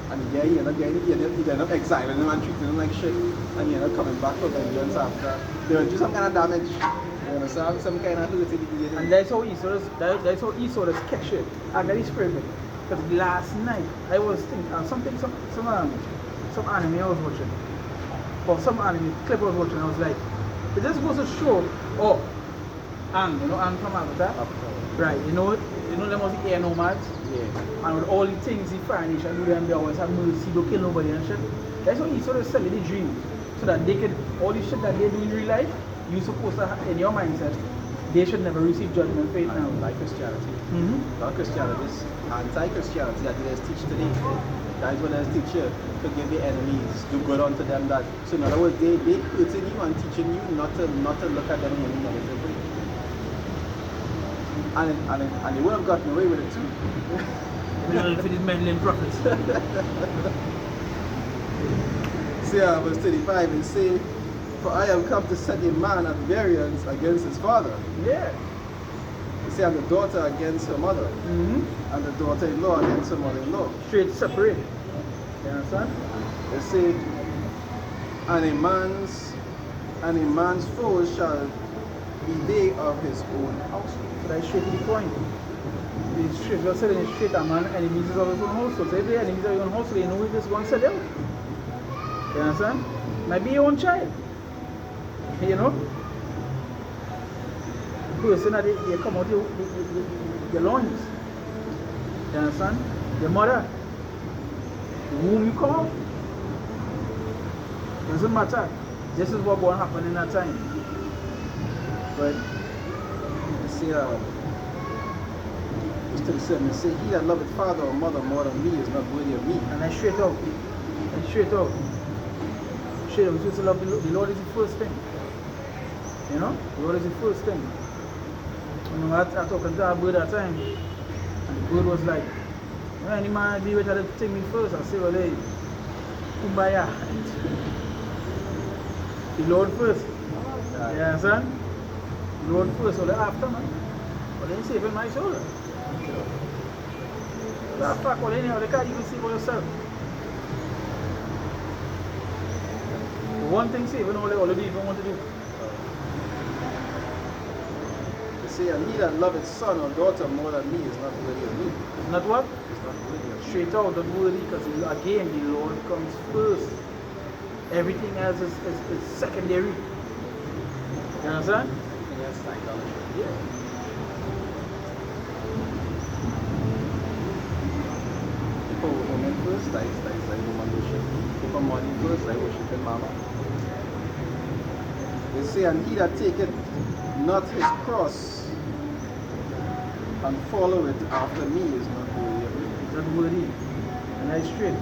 B: and he ended up exiling him and treating him like shit, and he ended up coming back for vengeance after. They went through some kind of damage. You understand? Some kind of hurt.
A: And that's how Esau does catch it. I got this spirit. Because last night I was thinking some anime I was watching. Or some anime clip I was watching, I was like, is this supposed to show Aang, you know Aang from Avatar? Right, you know them was the air nomads?
B: Yeah.
A: And with all the things he find, he shall do them, they always have mercy, don't kill nobody and shit. That's what Esau is selling the dream. So that they can, all the shit that they do in real life, you're supposed to have in your mindset, they should never receive judgment fate now.
B: Like Christianity.
A: Mm-hmm.
B: Not Christianity, it's anti-Christianity that they teach today. That is what they teach you. Forgive your enemies, do good unto them. That so in other words, they hurting you and teaching you not to look at them in any negative way. And they would have gotten away with it too.
A: For these meddling prophets.
B: See verse 35 and say, for I am come to set a man at variance against his father.
A: Yeah.
B: You see, and the daughter against her mother,
A: Mm-hmm.
B: and the daughter-in-law against her mother-in-law.
A: Straight separate. You understand?
B: They say, and a man's foes shall be they of his own household.
A: So that's straight to the point. The straight, you're saying straight a man enemies is of his own household. So if the enemies of your own household, you know who this going to set out. You understand? Might be your own child. You know? The person that they come out your loins. You understand? Your mother. Whom you call. Doesn't matter. This is what going to happen in that time.
B: But you see, verse 37, they say, he that loveth father or mother more than me is not worthy of me.
A: And that's straight out. That's straight out. Straight out. We're supposed to love the Lord is the first thing. You know? The Lord is the first thing. You know, I talking to a bird that time, and the bird was like, well, any man be better to take me first. I say, well, hey, kumbaya. The Lord first. You understand? The Lord first, or the after, man. But then saving my soul. That's fact, well, anyhow, they can't even see for yourself. One thing saving all they even want to do.
B: They say, and he that loveth son or daughter more than me is not worthy of me.
A: Not what?
B: Is not worthy of me.
A: Straight out, not worthy, because again, the Lord comes first. Everything else is secondary. You understand?
B: Yes, idolatry.
A: Yeah.
B: If a woman first, that is like woman worship. If a money first, I worship in mama. They say, and he that taketh not his cross and follow it after me is not worthy of me.
A: Not worthy. And that's straight.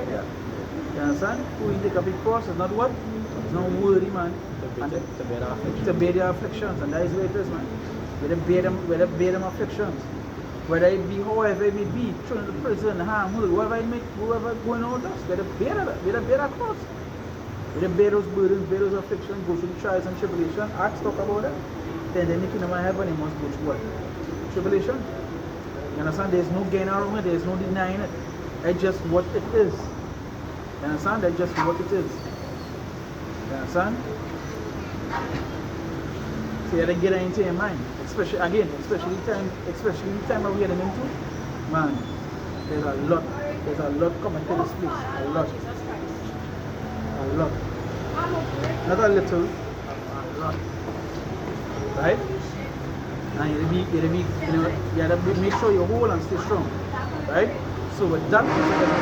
B: Yeah.
A: You understand? Who you take a big cross is not what? It's not worthy, man. And
B: To bear our affliction.
A: to bear their afflictions, and that is where it is, man. Whether bear them afflictions. Whether it be however it may be, thrown into prison, harm, hurt, whoever going on with us, whether bear that cross. When they bear those burdens, bear those afflictions, go through trials and tribulation, ask, talk about it. Then the kingdom of heaven, he must go through what? Tribulation. You understand? There's no gain around it, there's no denying it. It's just what it is. You understand? That's just what it is. You understand? So you have to get that into your mind. Especially the time that we're getting into, man, there's a lot coming to this place. A lot. Not a little, a lot. Right? And you have to make sure you hold and stay strong. Right? So with that, we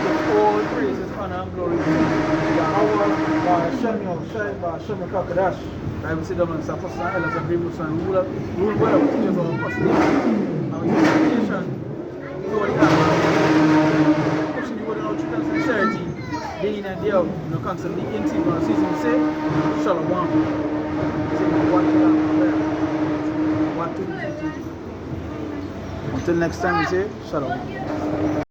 A: give all praises, honor, and glory to Yahweh, Ba'ashem Yahushai, Ba'ashem Kakadash. Bible says, "Double and Apostle and elders and great books and rule well with teachers of apostles." And we give nation, you already have pushing the word in our truth and sincerity, day in and day out, you know, constantly in season or season, we say, Shalom. Say, what to do. Until next time, we say, Shalom.